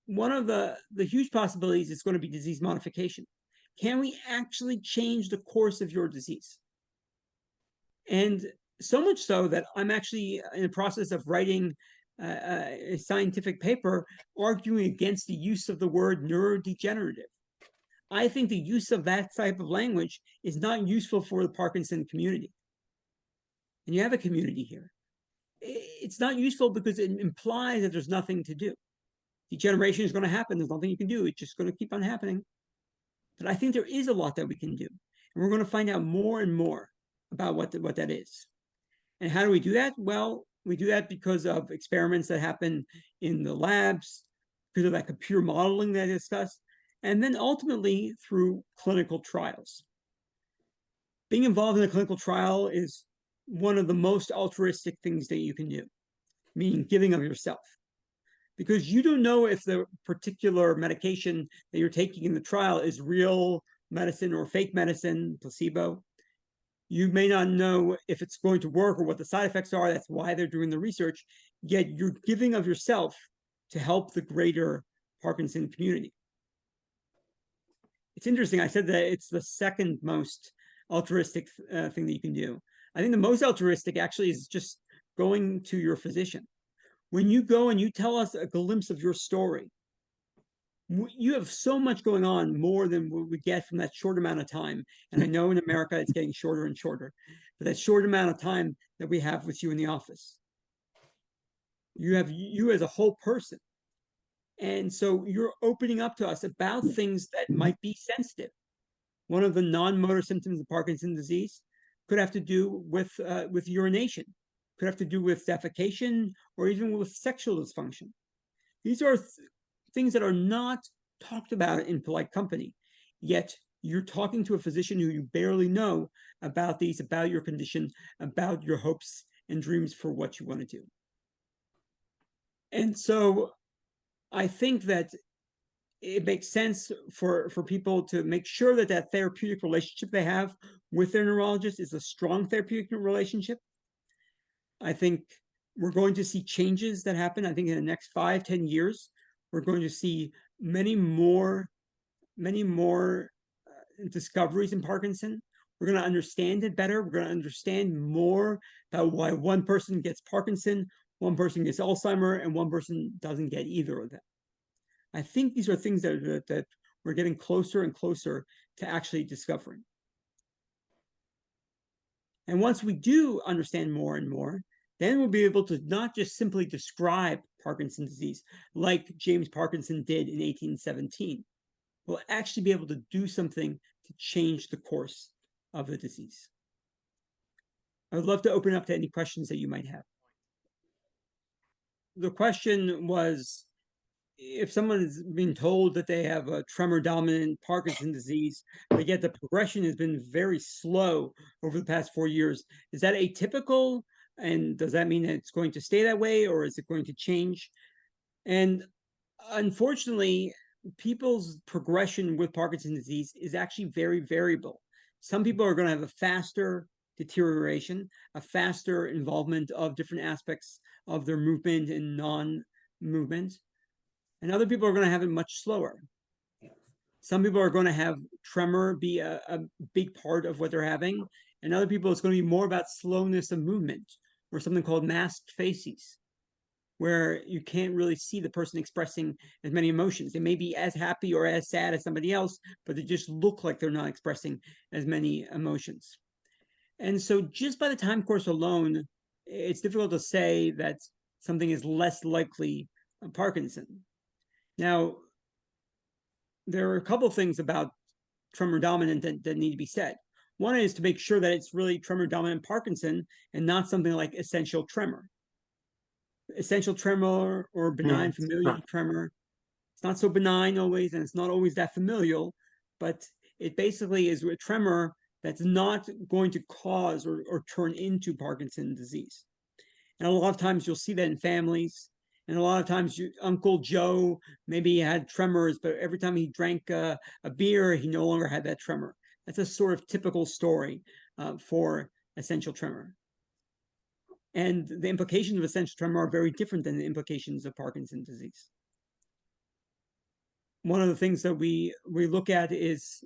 one of the huge possibilities is going to be disease modification. Can we actually change the course of your disease? And so much so that I'm actually in the process of writing a scientific paper arguing against the use of the word neurodegenerative. I think the use of that type of language is not useful for the Parkinson community. And you have a community here. It's not useful because it implies that there's nothing to do. Degeneration is going to happen. There's nothing you can do. It's just going to keep on happening. But I think there is a lot that we can do. And we're going to find out more and more about what that is. And how do we do that? Well, we do that because of experiments that happen in the labs, because of that computer modeling that I discussed, and then ultimately through clinical trials. Being involved in a clinical trial is one of the most altruistic things that you can do, meaning giving of yourself. Because you don't know if the particular medication that you're taking in the trial is real medicine or fake medicine, placebo. You may not know if it's going to work or what the side effects are. That's why they're doing the research. Yet you're giving of yourself to help the greater Parkinson community. It's interesting. I said that it's the second most altruistic thing that you can do. I think the most altruistic actually is just going to your physician. When you go and you tell us a glimpse of your story, you have so much going on, more than what we get from that short amount of time. And I know in America it's getting shorter and shorter, but that short amount of time that we have with you in the office, you have you as a whole person. And so you're opening up to us about things that might be sensitive. One of the non-motor symptoms of Parkinson's disease could have to do with urination, could have to do with defecation, or even with sexual dysfunction. These are things that are not talked about in polite company, yet you're talking to a physician who you barely know about these, about your condition, about your hopes and dreams for what you want to do. And so I think that it makes sense for people to make sure that that therapeutic relationship they have with their neurologist is a strong therapeutic relationship. I think we're going to see changes that happen. I think in the next 5-10 years, we're going to see many more discoveries in Parkinson. We're going to understand it better. We're going to understand more about why one person gets Parkinson, one person gets Alzheimer, and one person doesn't get either of them. I think these are things that we're getting closer and closer to actually discovering. And once we do understand more and more, then we'll be able to not just simply describe Parkinson's disease like James Parkinson did in 1817. We'll actually be able to do something to change the course of the disease. I would love to open up to any questions that you might have. The question was, if someone is being told that they have a tremor-dominant Parkinson's disease, but yet the progression has been very slow over the past 4 years, is that atypical? And does that mean that it's going to stay that way, or is it going to change? And unfortunately, people's progression with Parkinson's disease is actually very variable. Some people are going to have a faster deterioration, a faster involvement of different aspects of their movement and non-movement. And other people are going to have it much slower. Some people are going to have tremor be a big part of what they're having. And other people, it's going to be more about slowness of movement, or something called masked faces, where you can't really see the person expressing as many emotions. They may be as happy or as sad as somebody else, but they just look like they're not expressing as many emotions. And so just by the time course alone, it's difficult to say that something is less likely Parkinson. Now, there are a couple of things about tremor dominant that need to be said. One is to make sure that it's really tremor dominant Parkinson and not something like essential tremor. essential tremor or benign familial tremor. It's not so benign always, and it's not always that familial, but it basically is a tremor that's not going to cause or turn into Parkinson's disease. And a lot of times you'll see that in families. And a lot of times Uncle Joe, maybe he had tremors, but every time he drank a beer, he no longer had that tremor. That's a sort of typical story for essential tremor. And the implications of essential tremor are very different than the implications of Parkinson's disease. One of the things that we look at is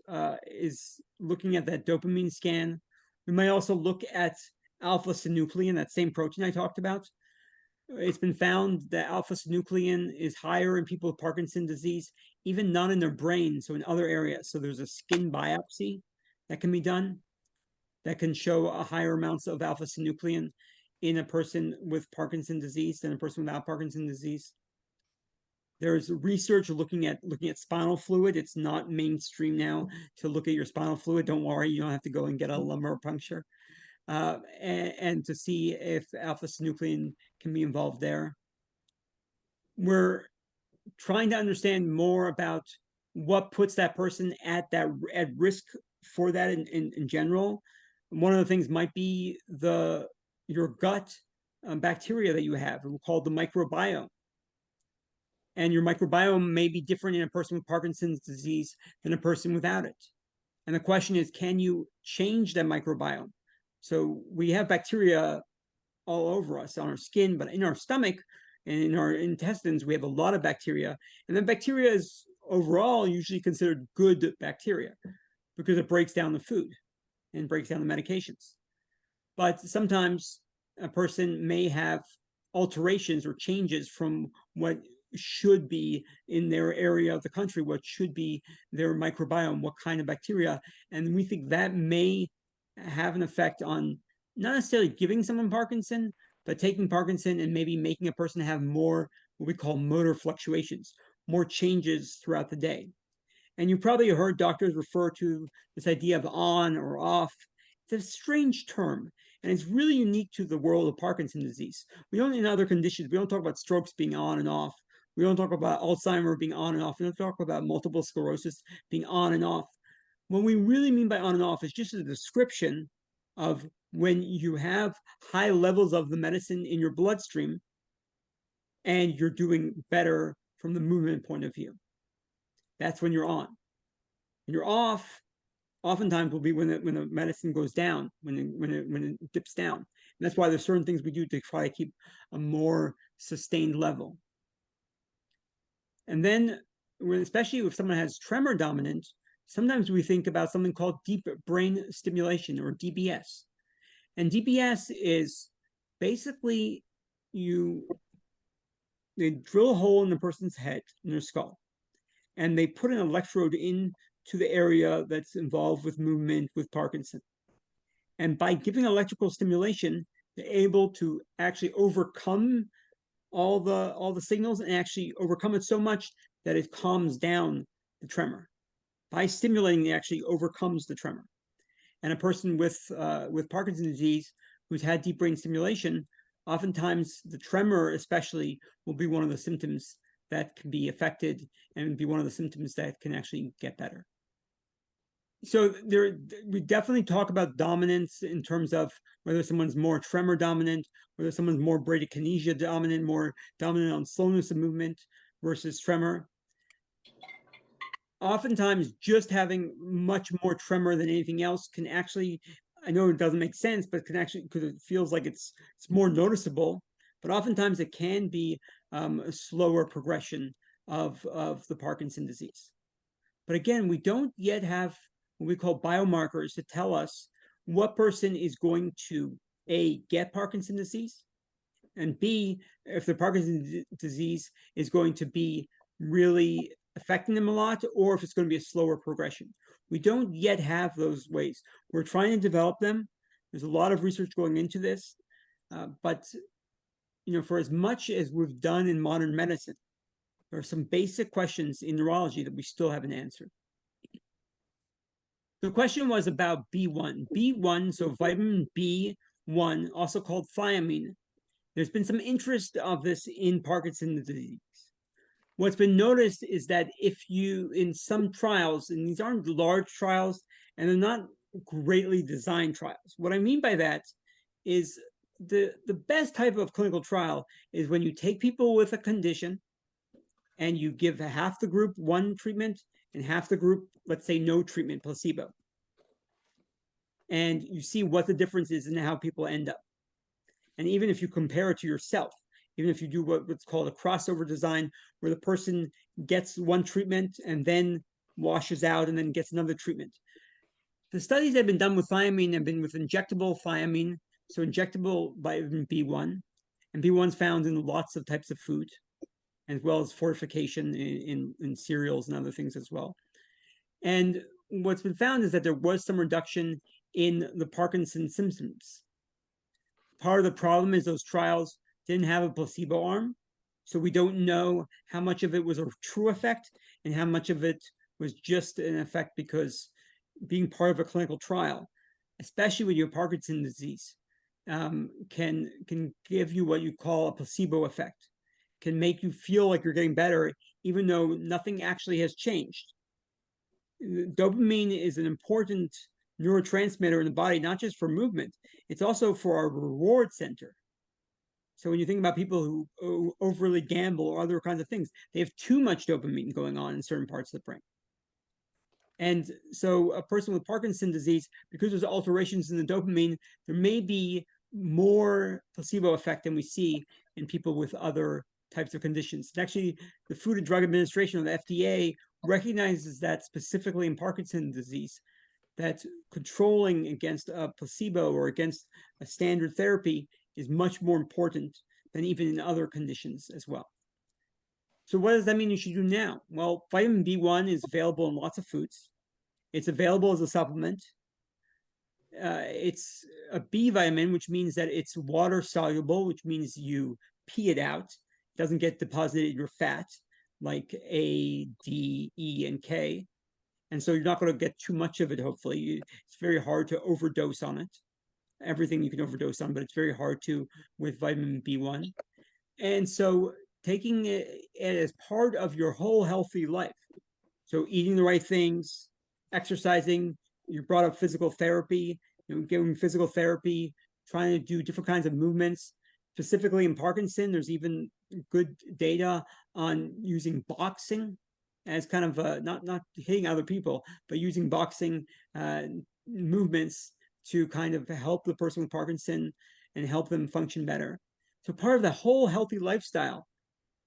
looking at that dopamine scan. We might also look at alpha-synuclein, that same protein I talked about. It's been found that alpha-synuclein is higher in people with Parkinson's disease, even not in their brain, so in other areas. So there's a skin biopsy that can be done that can show a higher amounts of alpha-synuclein in a person with Parkinson's disease than a person without Parkinson's disease. There's research looking at spinal fluid. It's not mainstream now to look at your spinal fluid. Don't worry, you don't have to go and get a lumbar puncture. And to see if alpha-synuclein can be involved there. We're trying to understand more about what puts that person at risk for that in general. One of the things might be your gut bacteria that you have, called the microbiome. And your microbiome may be different in a person with Parkinson's disease than a person without it. And the question is, can you change that microbiome? So we have bacteria all over us on our skin, but in our stomach and in our intestines, we have a lot of bacteria. And then bacteria is overall usually considered good bacteria because it breaks down the food and breaks down the medications. But sometimes a person may have alterations or changes from what should be in their area of the country, what should be their microbiome, what kind of bacteria. And we think that may have an effect on not necessarily giving someone Parkinson, but taking Parkinson and maybe making a person have more what we call motor fluctuations, more changes throughout the day. And you probably heard doctors refer to this idea of on or off. It's a strange term, and it's really unique to the world of Parkinson's disease. We don't, in other conditions, we don't talk about strokes being on and off. We don't talk about Alzheimer's being on and off. We don't talk about multiple sclerosis being on and off. What we really mean by on and off is just a description of when you have high levels of the medicine in your bloodstream and you're doing better from the movement point of view. That's when you're on. When you're off, oftentimes will be when the medicine goes down, when it dips down. And that's why there's certain things we do to try to keep a more sustained level. And then, especially if someone has tremor dominant, sometimes we think about something called deep brain stimulation, or DBS. And DBS is basically they drill a hole in the person's head, in their skull, and they put an electrode into the area that's involved with movement with Parkinson. And by giving electrical stimulation, they're able to actually overcome all the signals and actually overcome it so much that it calms down the tremor. By stimulating, it actually overcomes the tremor. And a person with Parkinson's disease who's had deep brain stimulation, oftentimes the tremor especially will be one of the symptoms that can be affected and be one of the symptoms that can actually get better. So we definitely talk about dominance in terms of whether someone's more tremor dominant, whether someone's more bradykinesia dominant, more dominant on slowness of movement versus tremor. Oftentimes, just having much more tremor than anything else can actually, I know it doesn't make sense, but can actually, because it feels like it's more noticeable, but oftentimes it can be a slower progression of the Parkinson's disease. But again, we don't yet have what we call biomarkers to tell us what person is going to A, get Parkinson's disease, and B, if the Parkinson's disease is going to be really affecting them a lot, or if it's going to be a slower progression. We don't yet have those ways. We're trying to develop them. There's a lot of research going into this, but for as much as we've done in modern medicine, there are some basic questions in neurology that we still haven't answered. The question was about B1. B1, so vitamin B1, also called thiamine, There's been some interest of this in Parkinson's disease. What's been noticed is that if you, in some trials, and these aren't large trials, and they're not greatly designed trials. What I mean by that is the best type of clinical trial is when you take people with a condition and you give half the group one treatment and half the group, let's say, no treatment, placebo. And you see what the difference is in how people end up. And even if you compare it to yourself, even if you do what's called a crossover design, where the person gets one treatment and then washes out and then gets another treatment. The studies that have been done with thiamine have been with injectable thiamine, so injectable vitamin B1. And B1 is found in lots of types of food, as well as fortification in cereals and other things as well. And what's been found is that there was some reduction in the Parkinson's symptoms. Part of the problem is those trials didn't have a placebo arm, so we don't know how much of it was a true effect and how much of it was just an effect because being part of a clinical trial, especially when you have Parkinson's disease, can give you what you call a placebo effect, can make you feel like you're getting better, even though nothing actually has changed. Dopamine is an important neurotransmitter in the body, not just for movement, it's also for our reward center. So when you think about people who overly gamble or other kinds of things, they have too much dopamine going on in certain parts of the brain. And so a person with Parkinson's disease, because there's alterations in the dopamine, there may be more placebo effect than we see in people with other types of conditions. And actually, the Food and Drug Administration, or the FDA, recognizes that specifically in Parkinson's disease, that controlling against a placebo or against a standard therapy is much more important than even in other conditions as well. So what does that mean you should do now? Well, vitamin B1 is available in lots of foods. It's available as a supplement. It's a B vitamin, which means that it's water soluble, which means you pee it out. It doesn't get deposited in your fat like A, D, E, and K. And so you're not going to get too much of it, hopefully. It's very hard to overdose on it. Everything you can overdose on, but it's very hard to with vitamin B1. And so taking it as part of your whole healthy life. So eating the right things, exercising, you brought up physical therapy, giving physical therapy, trying to do different kinds of movements. Specifically in Parkinson, there's even good data on using boxing as kind of not hitting other people, but using boxing movements to kind of help the person with Parkinson and help them function better. So part of the whole healthy lifestyle,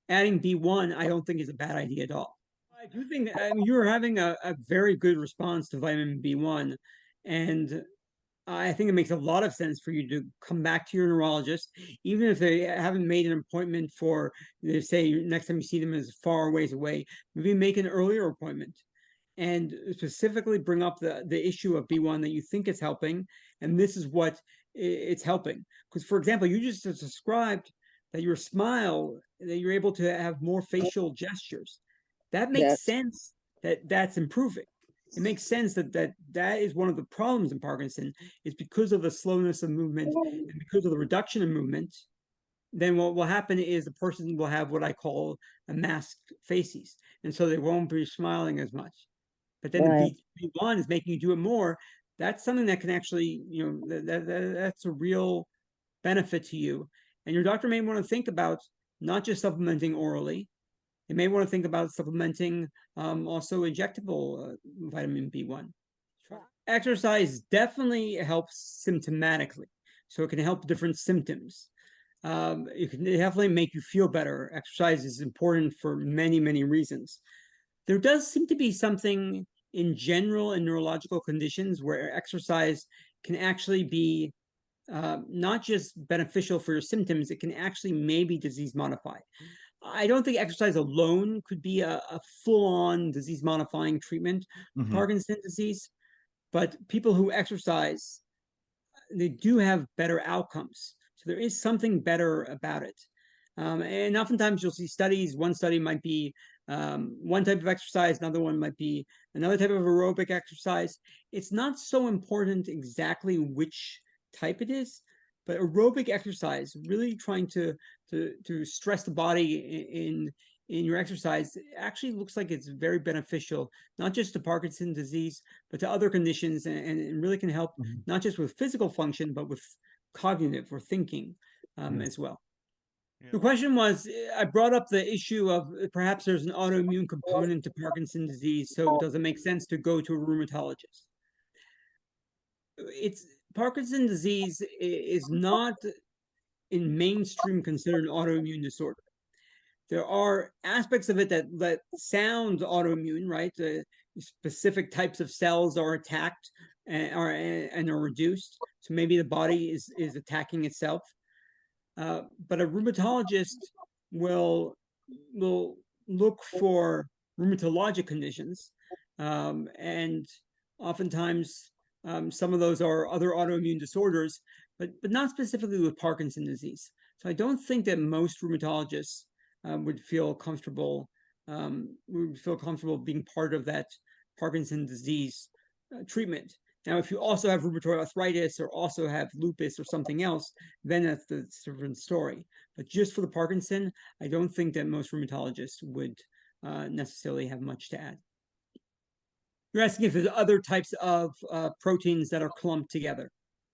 adding B1, I don't think is a bad idea at all. I do think you're having a very good response to vitamin B1, and I think it makes a lot of sense for you to come back to your neurologist, even if they haven't made an appointment for, they say next time you see them is far ways away, maybe make an earlier appointment and specifically bring up the issue of B1 that you think is helping, and this is what it's helping. Because, for example, you just described that your smile, that you're able to have more facial gestures. That makes Yes. sense that that's improving. It makes sense that is one of the problems in Parkinson is because of the slowness of movement and because of the reduction in movement. Then what will happen is the person will have what I call a masked faces, and so they won't be smiling as much. But then Right. the B1 is making you do it more. That's something that can actually, that's a real benefit to you. And your doctor may want to think about not just supplementing orally. They may want to think about supplementing also injectable vitamin B1. Exercise definitely helps symptomatically. So it can help different symptoms. It can definitely make you feel better. Exercise is important for many, many reasons. There does seem to be something in general in neurological conditions where exercise can actually be not just beneficial for your symptoms, it can actually maybe disease modify. I don't think exercise alone could be a full-on disease modifying treatment for Parkinson's disease, but people who exercise, they do have better outcomes. So there is something better about it. And oftentimes you'll see studies, one study might be one type of exercise, another one might be another type of aerobic exercise. It's not so important exactly which type it is, but aerobic exercise, really trying to stress the body in your exercise, actually looks like it's very beneficial, not just to Parkinson's disease, but to other conditions, and really can help not just with physical function, but with cognitive or thinking as well. The question was, I brought up the issue of perhaps there's an autoimmune component to Parkinson's disease, so does it make sense to go to a rheumatologist? It's Parkinson's disease is not in mainstream considered an autoimmune disorder. There are aspects of it that sound autoimmune, right? Specific types of cells are attacked and are reduced. So maybe the body is attacking itself. But a rheumatologist will look for rheumatologic conditions, and oftentimes some of those are other autoimmune disorders, but not specifically with Parkinson's disease. So I don't think that most rheumatologists would feel comfortable being part of that Parkinson's disease treatment. Now, if you also have rheumatoid arthritis or also have lupus or something else, then that's the different story. But just for the Parkinson, I don't think that most rheumatologists would necessarily have much to add. You're asking if there's other types of proteins that are clumped together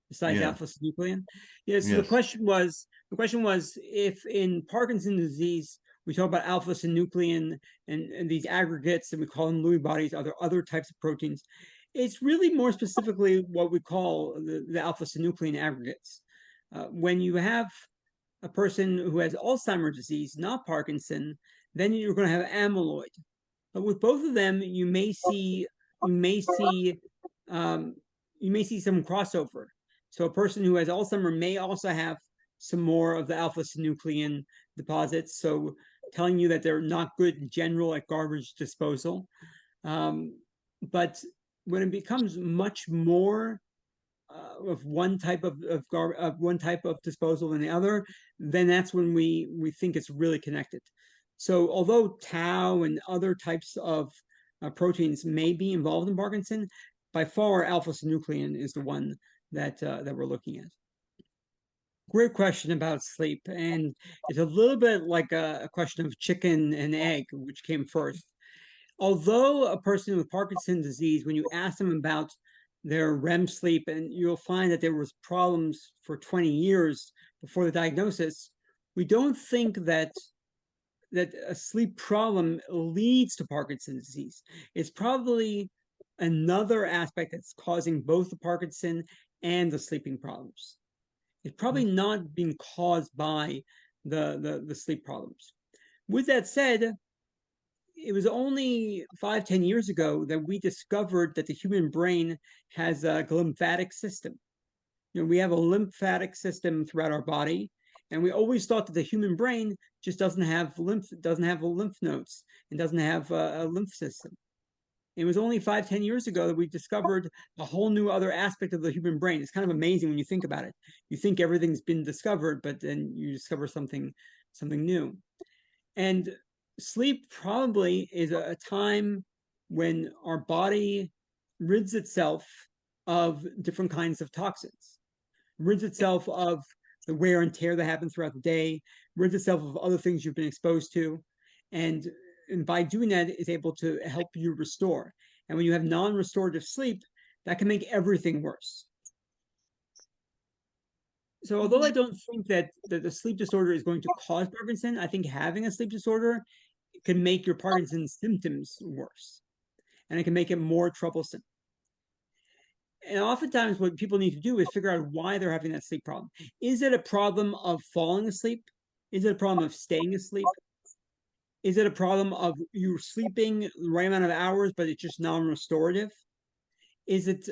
besides alpha-synuclein. Yeah. So the question was if in Parkinson's disease we talk about alpha-synuclein and these aggregates, and we call them Lewy bodies. Are there other types of proteins? It's really more specifically what we call the alpha-synuclein aggregates. When you have a person who has Alzheimer's disease, not Parkinson, then you're going to have amyloid. But with both of them, you may see some crossover. So a person who has Alzheimer's may also have some more of the alpha-synuclein deposits. So telling you that they're not good in general at garbage disposal. But when it becomes much more of one type of disposal than the other, then that's when we think it's really connected. So although tau and other types of proteins may be involved in Parkinson, by far alpha-synuclein is the one that we're looking at. Great question about sleep, and it's a little bit like a question of chicken and egg, which came first. Although a person with Parkinson's disease, when you ask them about their REM sleep, and you'll find that there was problems for 20 years before the diagnosis, we don't think that a sleep problem leads to Parkinson's disease. It's probably another aspect that's causing both the Parkinson and the sleeping problems. It's probably not being caused by the sleep problems. With that said, it was only 5-10 years ago that we discovered that the human brain has a lymphatic system. We have a lymphatic system throughout our body, and we always thought that the human brain just doesn't have lymph nodes and doesn't have a lymph system. It was only 5-10 years ago that we discovered a whole new other aspect of the human brain. It's kind of amazing when you think about it. You think everything's been discovered, but then you discover something new. And sleep probably is a time when our body rids itself of different kinds of toxins, rids itself of the wear and tear that happens throughout the day, rids itself of other things you've been exposed to, and by doing that is able to help you restore. And when you have non-restorative sleep, that can make everything worse. So although I don't think that the sleep disorder is going to cause Parkinson, I think having a sleep disorder can make your Parkinson's symptoms worse, and it can make it more troublesome. And oftentimes what people need to do is figure out why they're having that sleep problem. Is it a problem of falling asleep? Is it a problem of staying asleep? Is it a problem of you sleeping the right amount of hours, but it's just non-restorative? Is it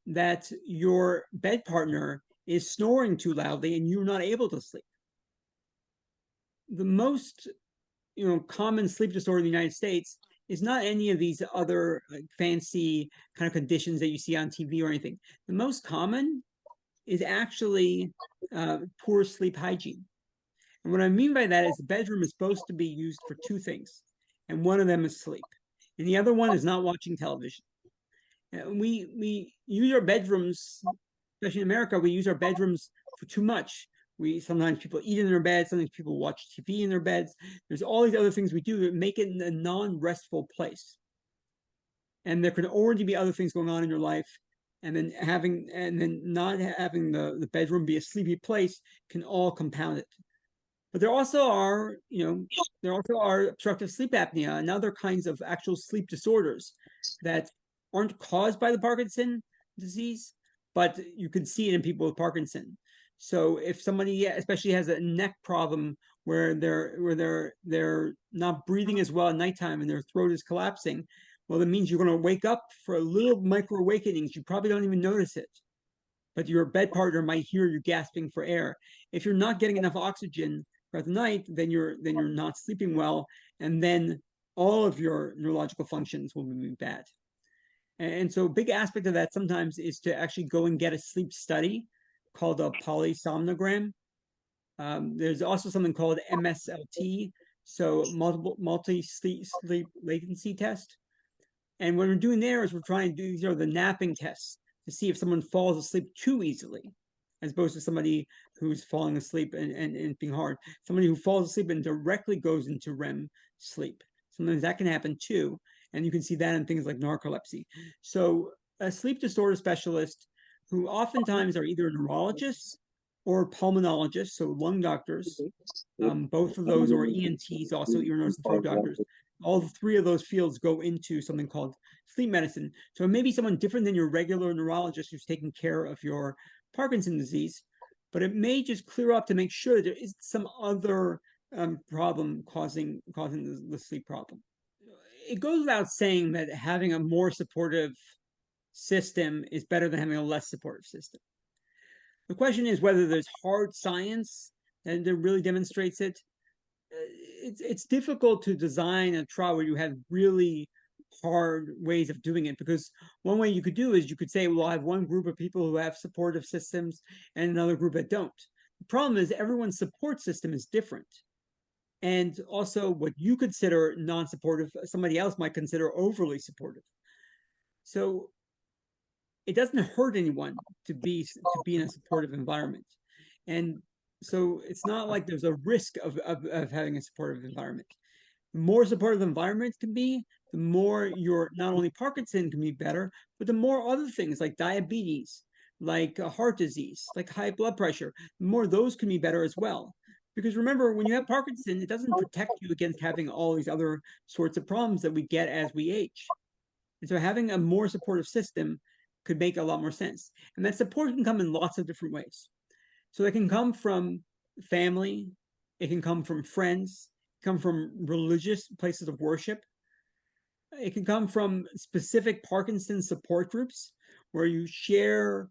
that your bed partner is snoring too loudly and you're not able to sleep? The most common sleep disorder in the United States is not any of these other fancy kind of conditions that you see on TV or anything. The most common is actually poor sleep hygiene. And what I mean by that is the bedroom is supposed to be used for two things, and one of them is sleep, and the other one is not watching television. We use our bedrooms especially in America, we use our bedrooms for too much. We sometimes people eat in their beds, sometimes people watch TV in their beds. There's all these other things we do that make it a non-restful place. And there can already be other things going on in your life. And then not having the bedroom be a sleepy place can all compound it. But there also are, there also are obstructive sleep apnea and other kinds of actual sleep disorders that aren't caused by the Parkinson disease, but you can see it in people with Parkinson. So if somebody especially has a neck problem where they're not breathing as well at nighttime and their throat is collapsing, well, that means you're going to wake up for little micro awakenings. You probably don't even notice it, but your bed partner might hear you gasping for air. If you're not getting enough oxygen throughout the night, then you're not sleeping well, and then all of your neurological functions will be bad. And so a big aspect of that sometimes is to actually go and get a sleep study called a polysomnogram. There's also something called MSLT, so multi sleep latency test. And what we're doing there is we're trying to do, these are the napping tests to see if someone falls asleep too easily, as opposed to somebody who's falling asleep and being hard. Somebody who falls asleep and directly goes into REM sleep. Sometimes that can happen too. And you can see that in things like narcolepsy. So a sleep disorder specialist who oftentimes are either neurologists or pulmonologists, so lung doctors, both of those, or ENTs, also ear, nose, and throat doctors. All three of those fields go into something called sleep medicine. So it may be someone different than your regular neurologist who's taking care of your Parkinson's disease, but it may just clear up to make sure there is some other problem causing the sleep problem. It goes without saying that having a more supportive system is better than having a less supportive system. The question is whether there's hard science that really demonstrates it. It's difficult to design a trial where you have really hard ways of doing it, because one way you could do is you could say, well, I have one group of people who have supportive systems and another group that don't. The problem is everyone's support system is different. And also what you consider non-supportive, somebody else might consider overly supportive. So it doesn't hurt anyone to be in a supportive environment. And so it's not like there's a risk of having a supportive environment. The more supportive the environment can be, the more your not only Parkinson can be better, but the more other things like diabetes, like heart disease, like high blood pressure, the more those can be better as well. Because remember, when you have Parkinson, it doesn't protect you against having all these other sorts of problems that we get as we age. And so having a more supportive system could make a lot more sense. And that support can come in lots of different ways. So it can come from family, it can come from friends, come from religious places of worship. It can come from specific Parkinson's support groups where you share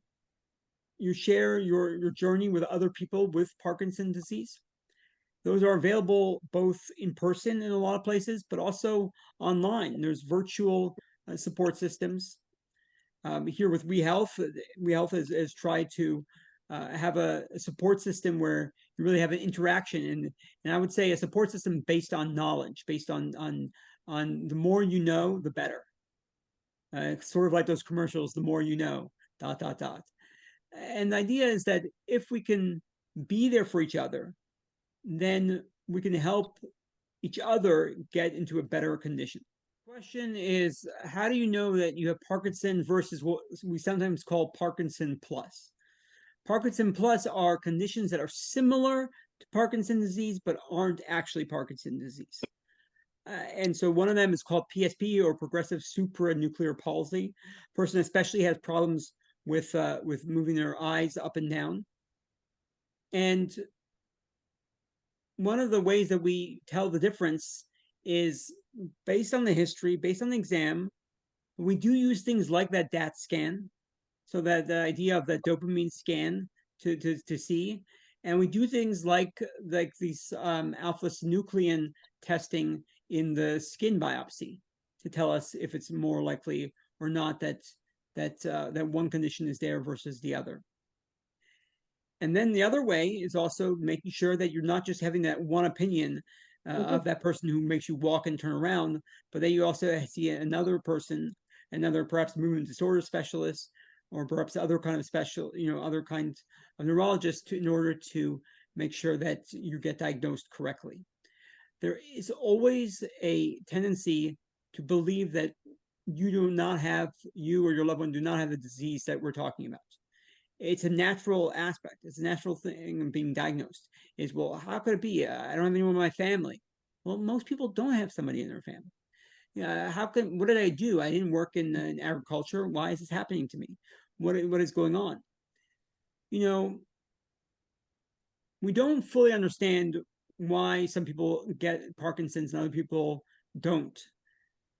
your journey with other people with Parkinson's disease. Those are available both in person in a lot of places, but also online. There's virtual support systems. Here with WeHealth has tried to have a support system where you really have an interaction, and I would say a support system based on knowledge, based on the more you know, the better. Sort of like those commercials, the more you know, ... And the idea is that if we can be there for each other, then we can help each other get into a better condition. Question is, how do you know that you have Parkinson versus what we sometimes call Parkinson plus? Parkinson plus are conditions that are similar to Parkinson's disease, but aren't actually Parkinson's disease. And so one of them is called PSP, or progressive supranuclear palsy. Person especially has problems with moving their eyes up and down. And one of the ways that we tell the difference is based on the history, based on the exam. We do use things like that DAT scan, so that the idea of that dopamine scan to see. And we do things like these alpha-synuclein testing in the skin biopsy to tell us if it's more likely or not that one condition is there versus the other. And then the other way is also making sure that you're not just having that one opinion of that person who makes you walk and turn around, but that you also see another person, another perhaps movement disorder specialist, or perhaps other kind of special, other kinds of neurologists in order to make sure that you get diagnosed correctly. There is always a tendency to believe that you or your loved one do not have the disease that we're talking about. It's a natural aspect. It's a natural thing of being diagnosed. Is, well, how could it be? I don't have anyone in my family. Well, most people don't have somebody in their family. What did I do? I didn't work in agriculture. Why is this happening to me? What is going on? We don't fully understand why some people get Parkinson's and other people don't.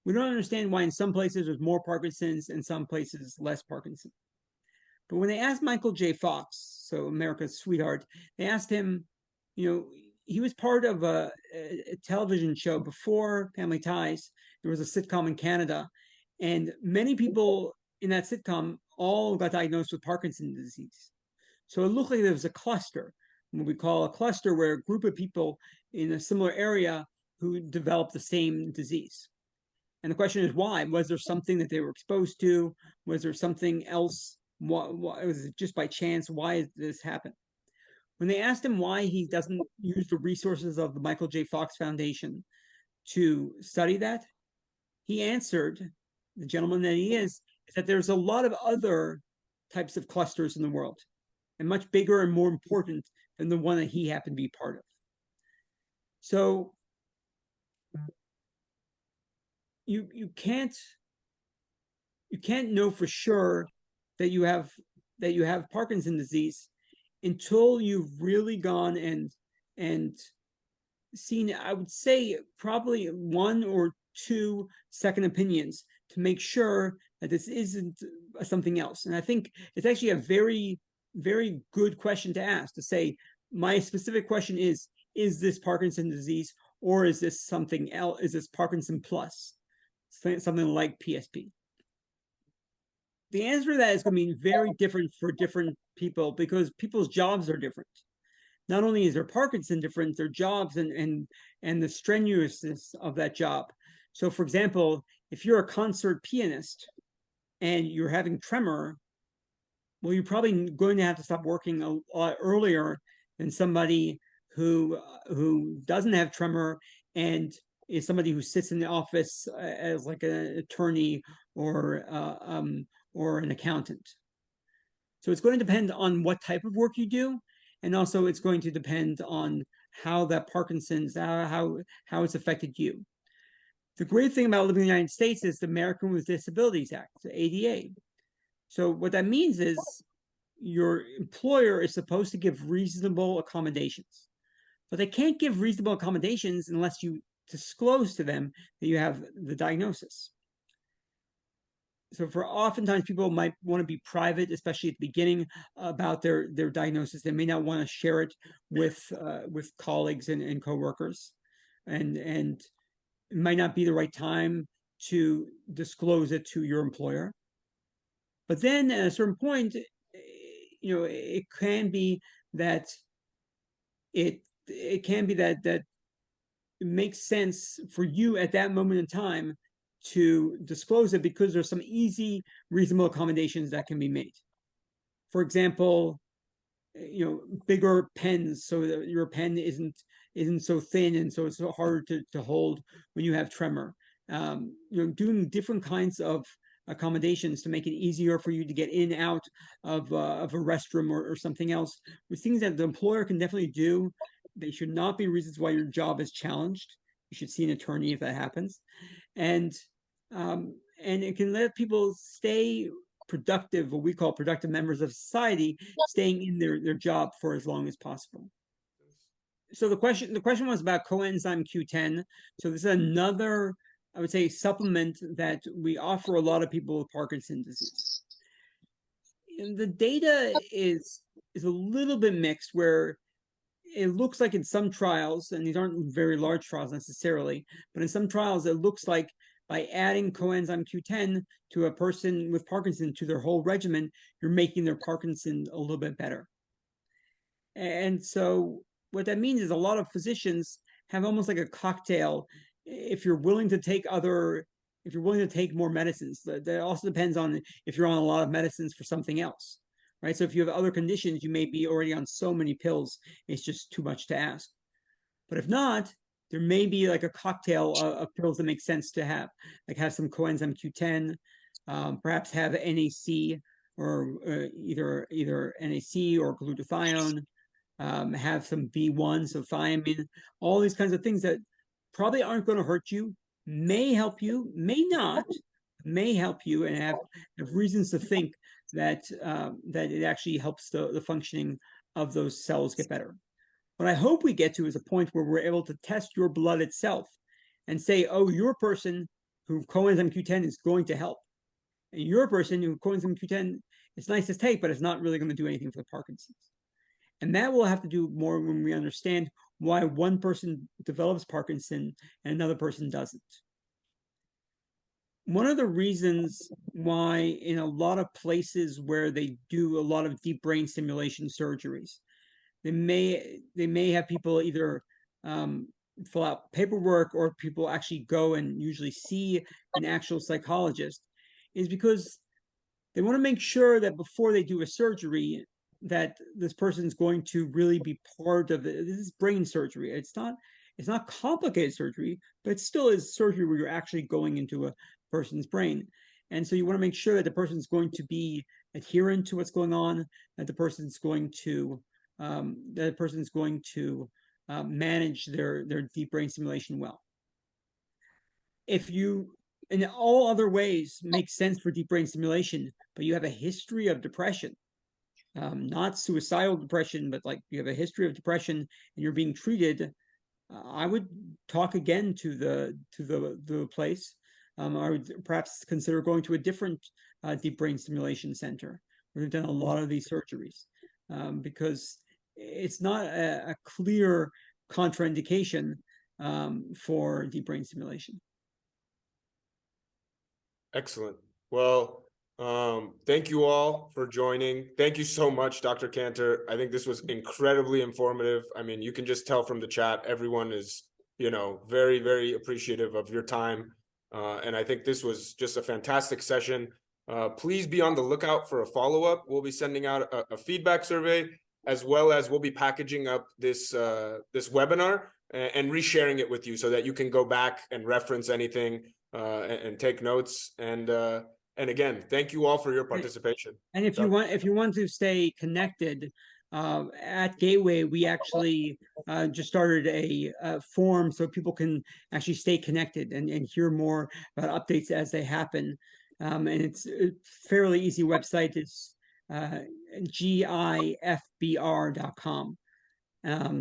We don't understand why in some places there's more Parkinson's and some places less Parkinson. But when they asked Michael J. Fox, so America's sweetheart, they asked him, he was part of a television show before Family Ties. There was a sitcom in Canada, and many people in that sitcom all got diagnosed with Parkinson's disease. So it looked like there was a cluster, what we call a cluster, where a group of people in a similar area who developed the same disease. And the question is why? Was there something that they were exposed to? Was there something else? Why was it just by chance? Why did this happen? When they asked him why he doesn't use the resources of the Michael J. Fox Foundation to study that, he answered, the gentleman that he is that there's a lot of other types of clusters in the world, and much bigger and more important than the one that he happened to be part of. So you can't know for sure that you have Parkinson's disease until you've really gone and seen, I would say, probably 1 or 2 second opinions to make sure that this isn't something else. And I think it's actually a very, very good question to ask, to say, my specific question is this Parkinson's disease, or is this something else? Is this Parkinson plus, something like PSP? The answer to that is going to be very different for different people because people's jobs are different. Not only is their Parkinson different, their jobs and the strenuousness of that job. So, for example, if you're a concert pianist and you're having tremor, well, you're probably going to have to stop working a lot earlier than somebody who doesn't have tremor and is somebody who sits in the office as like an attorney or an accountant. So it's going to depend on what type of work you do, and also it's going to depend on how that Parkinson's, how it's affected you. The great thing about living in the United States is the American with Disabilities Act, the ADA. So what that means is your employer is supposed to give reasonable accommodations, but they can't give reasonable accommodations unless you disclose to them that you have the diagnosis. So for oftentimes people might want to be private, especially at the beginning, about their diagnosis. They may not want to share it with colleagues and coworkers, and it might not be the right time to disclose it to your employer. But then at a certain point, it can be that it makes sense for you at that moment in time to disclose it because there's some easy, reasonable accommodations that can be made. For example, bigger pens so that your pen isn't so thin and so it's so hard to hold when you have tremor. Doing different kinds of accommodations to make it easier for you to get in and out of a restroom or something else, with things that the employer can definitely do. They should not be reasons why your job is challenged. You should see an attorney if that happens, and it can let people stay productive, what we call productive members of society, staying in their job for as long as possible. So the question was about coenzyme Q10. So this is another, I would say, supplement that we offer a lot of people with Parkinson's disease. And the data is a little bit mixed, where it looks like in some trials, and these aren't very large trials necessarily, but in some trials it looks like by adding coenzyme Q10 to a person with Parkinson to their whole regimen, you're making their Parkinson a little bit better. And so what that means is a lot of physicians have almost like a cocktail. If you're willing to take other if you're willing to take more medicines. That also depends on if you're on a lot of medicines for something else, right? So if you have other conditions, you may be already on so many pills, it's just too much to ask. But if not, there may be like a cocktail of pills that make sense to have, like have some coenzyme Q10, perhaps have NAC or either NAC or glutathione, have some B1, so thiamine, all these kinds of things that probably aren't going to hurt you, may help you, may not, may help you, and have reasons to think that that it actually helps the functioning of those cells get better. What I hope we get to is a point where we're able to test your blood itself and say, oh, you're a person who coenzyme Q10 is going to help. And you're a person who coenzyme Q10, it's nice to take, but it's not really going to do anything for the Parkinson's. And that will have to do more when we understand why one person develops Parkinson and another person doesn't. One of the reasons why in a lot of places where they do a lot of deep brain stimulation surgeries, they may have people either fill out paperwork or people actually go and usually see an actual psychologist, is because they want to make sure that before they do a surgery that this person's going to really be part of it. This is brain surgery. It's not complicated surgery, but it still is surgery where you're actually going into a person's brain. And so you want to make sure that the person's going to be adherent to what's going on, that the person's going to manage their deep brain stimulation well. If you, in all other ways, make sense for deep brain stimulation, but you have a history of depression, not suicidal depression, but like you have a history of depression and you're being treated, I would talk again to the place. I would perhaps consider going to a different deep brain stimulation center where they've done a lot of these surgeries, because it's not a clear contraindication for deep brain stimulation. Excellent. Well, thank you all for joining. Thank you so much, Dr. Kantor. I think this was incredibly informative. I mean, you can just tell from the chat, everyone is, very, very appreciative of your time. And I think this was just a fantastic session. Please be on the lookout for a follow-up. We'll be sending out a feedback survey, as well as we'll be packaging up this webinar and resharing it with you so that you can go back and reference anything and take notes. And again, thank you all for your participation. And if you want to stay connected, at Gateway, we actually just started a forum so people can actually stay connected and hear more about updates as they happen. And it's a fairly easy website. It's gifbr.com.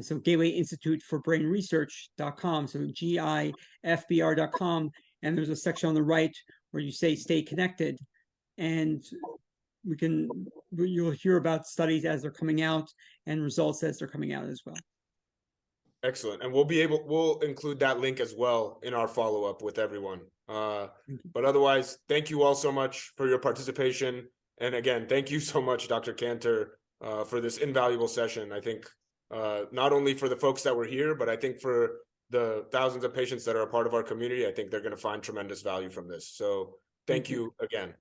So Gateway Institute for Brain Research.com. So gifbr.com. And there's a section on the right where you say stay connected, and you'll hear about studies as they're coming out and results as they're coming out as well. Excellent. And we'll include that link as well in our follow-up with everyone. But otherwise, thank you all so much for your participation. And again, thank you so much, Dr. Kantor, for this invaluable session. I think not only for the folks that were here, but I think for the thousands of patients that are a part of our community, I think they're going to find tremendous value from this. So thank you again.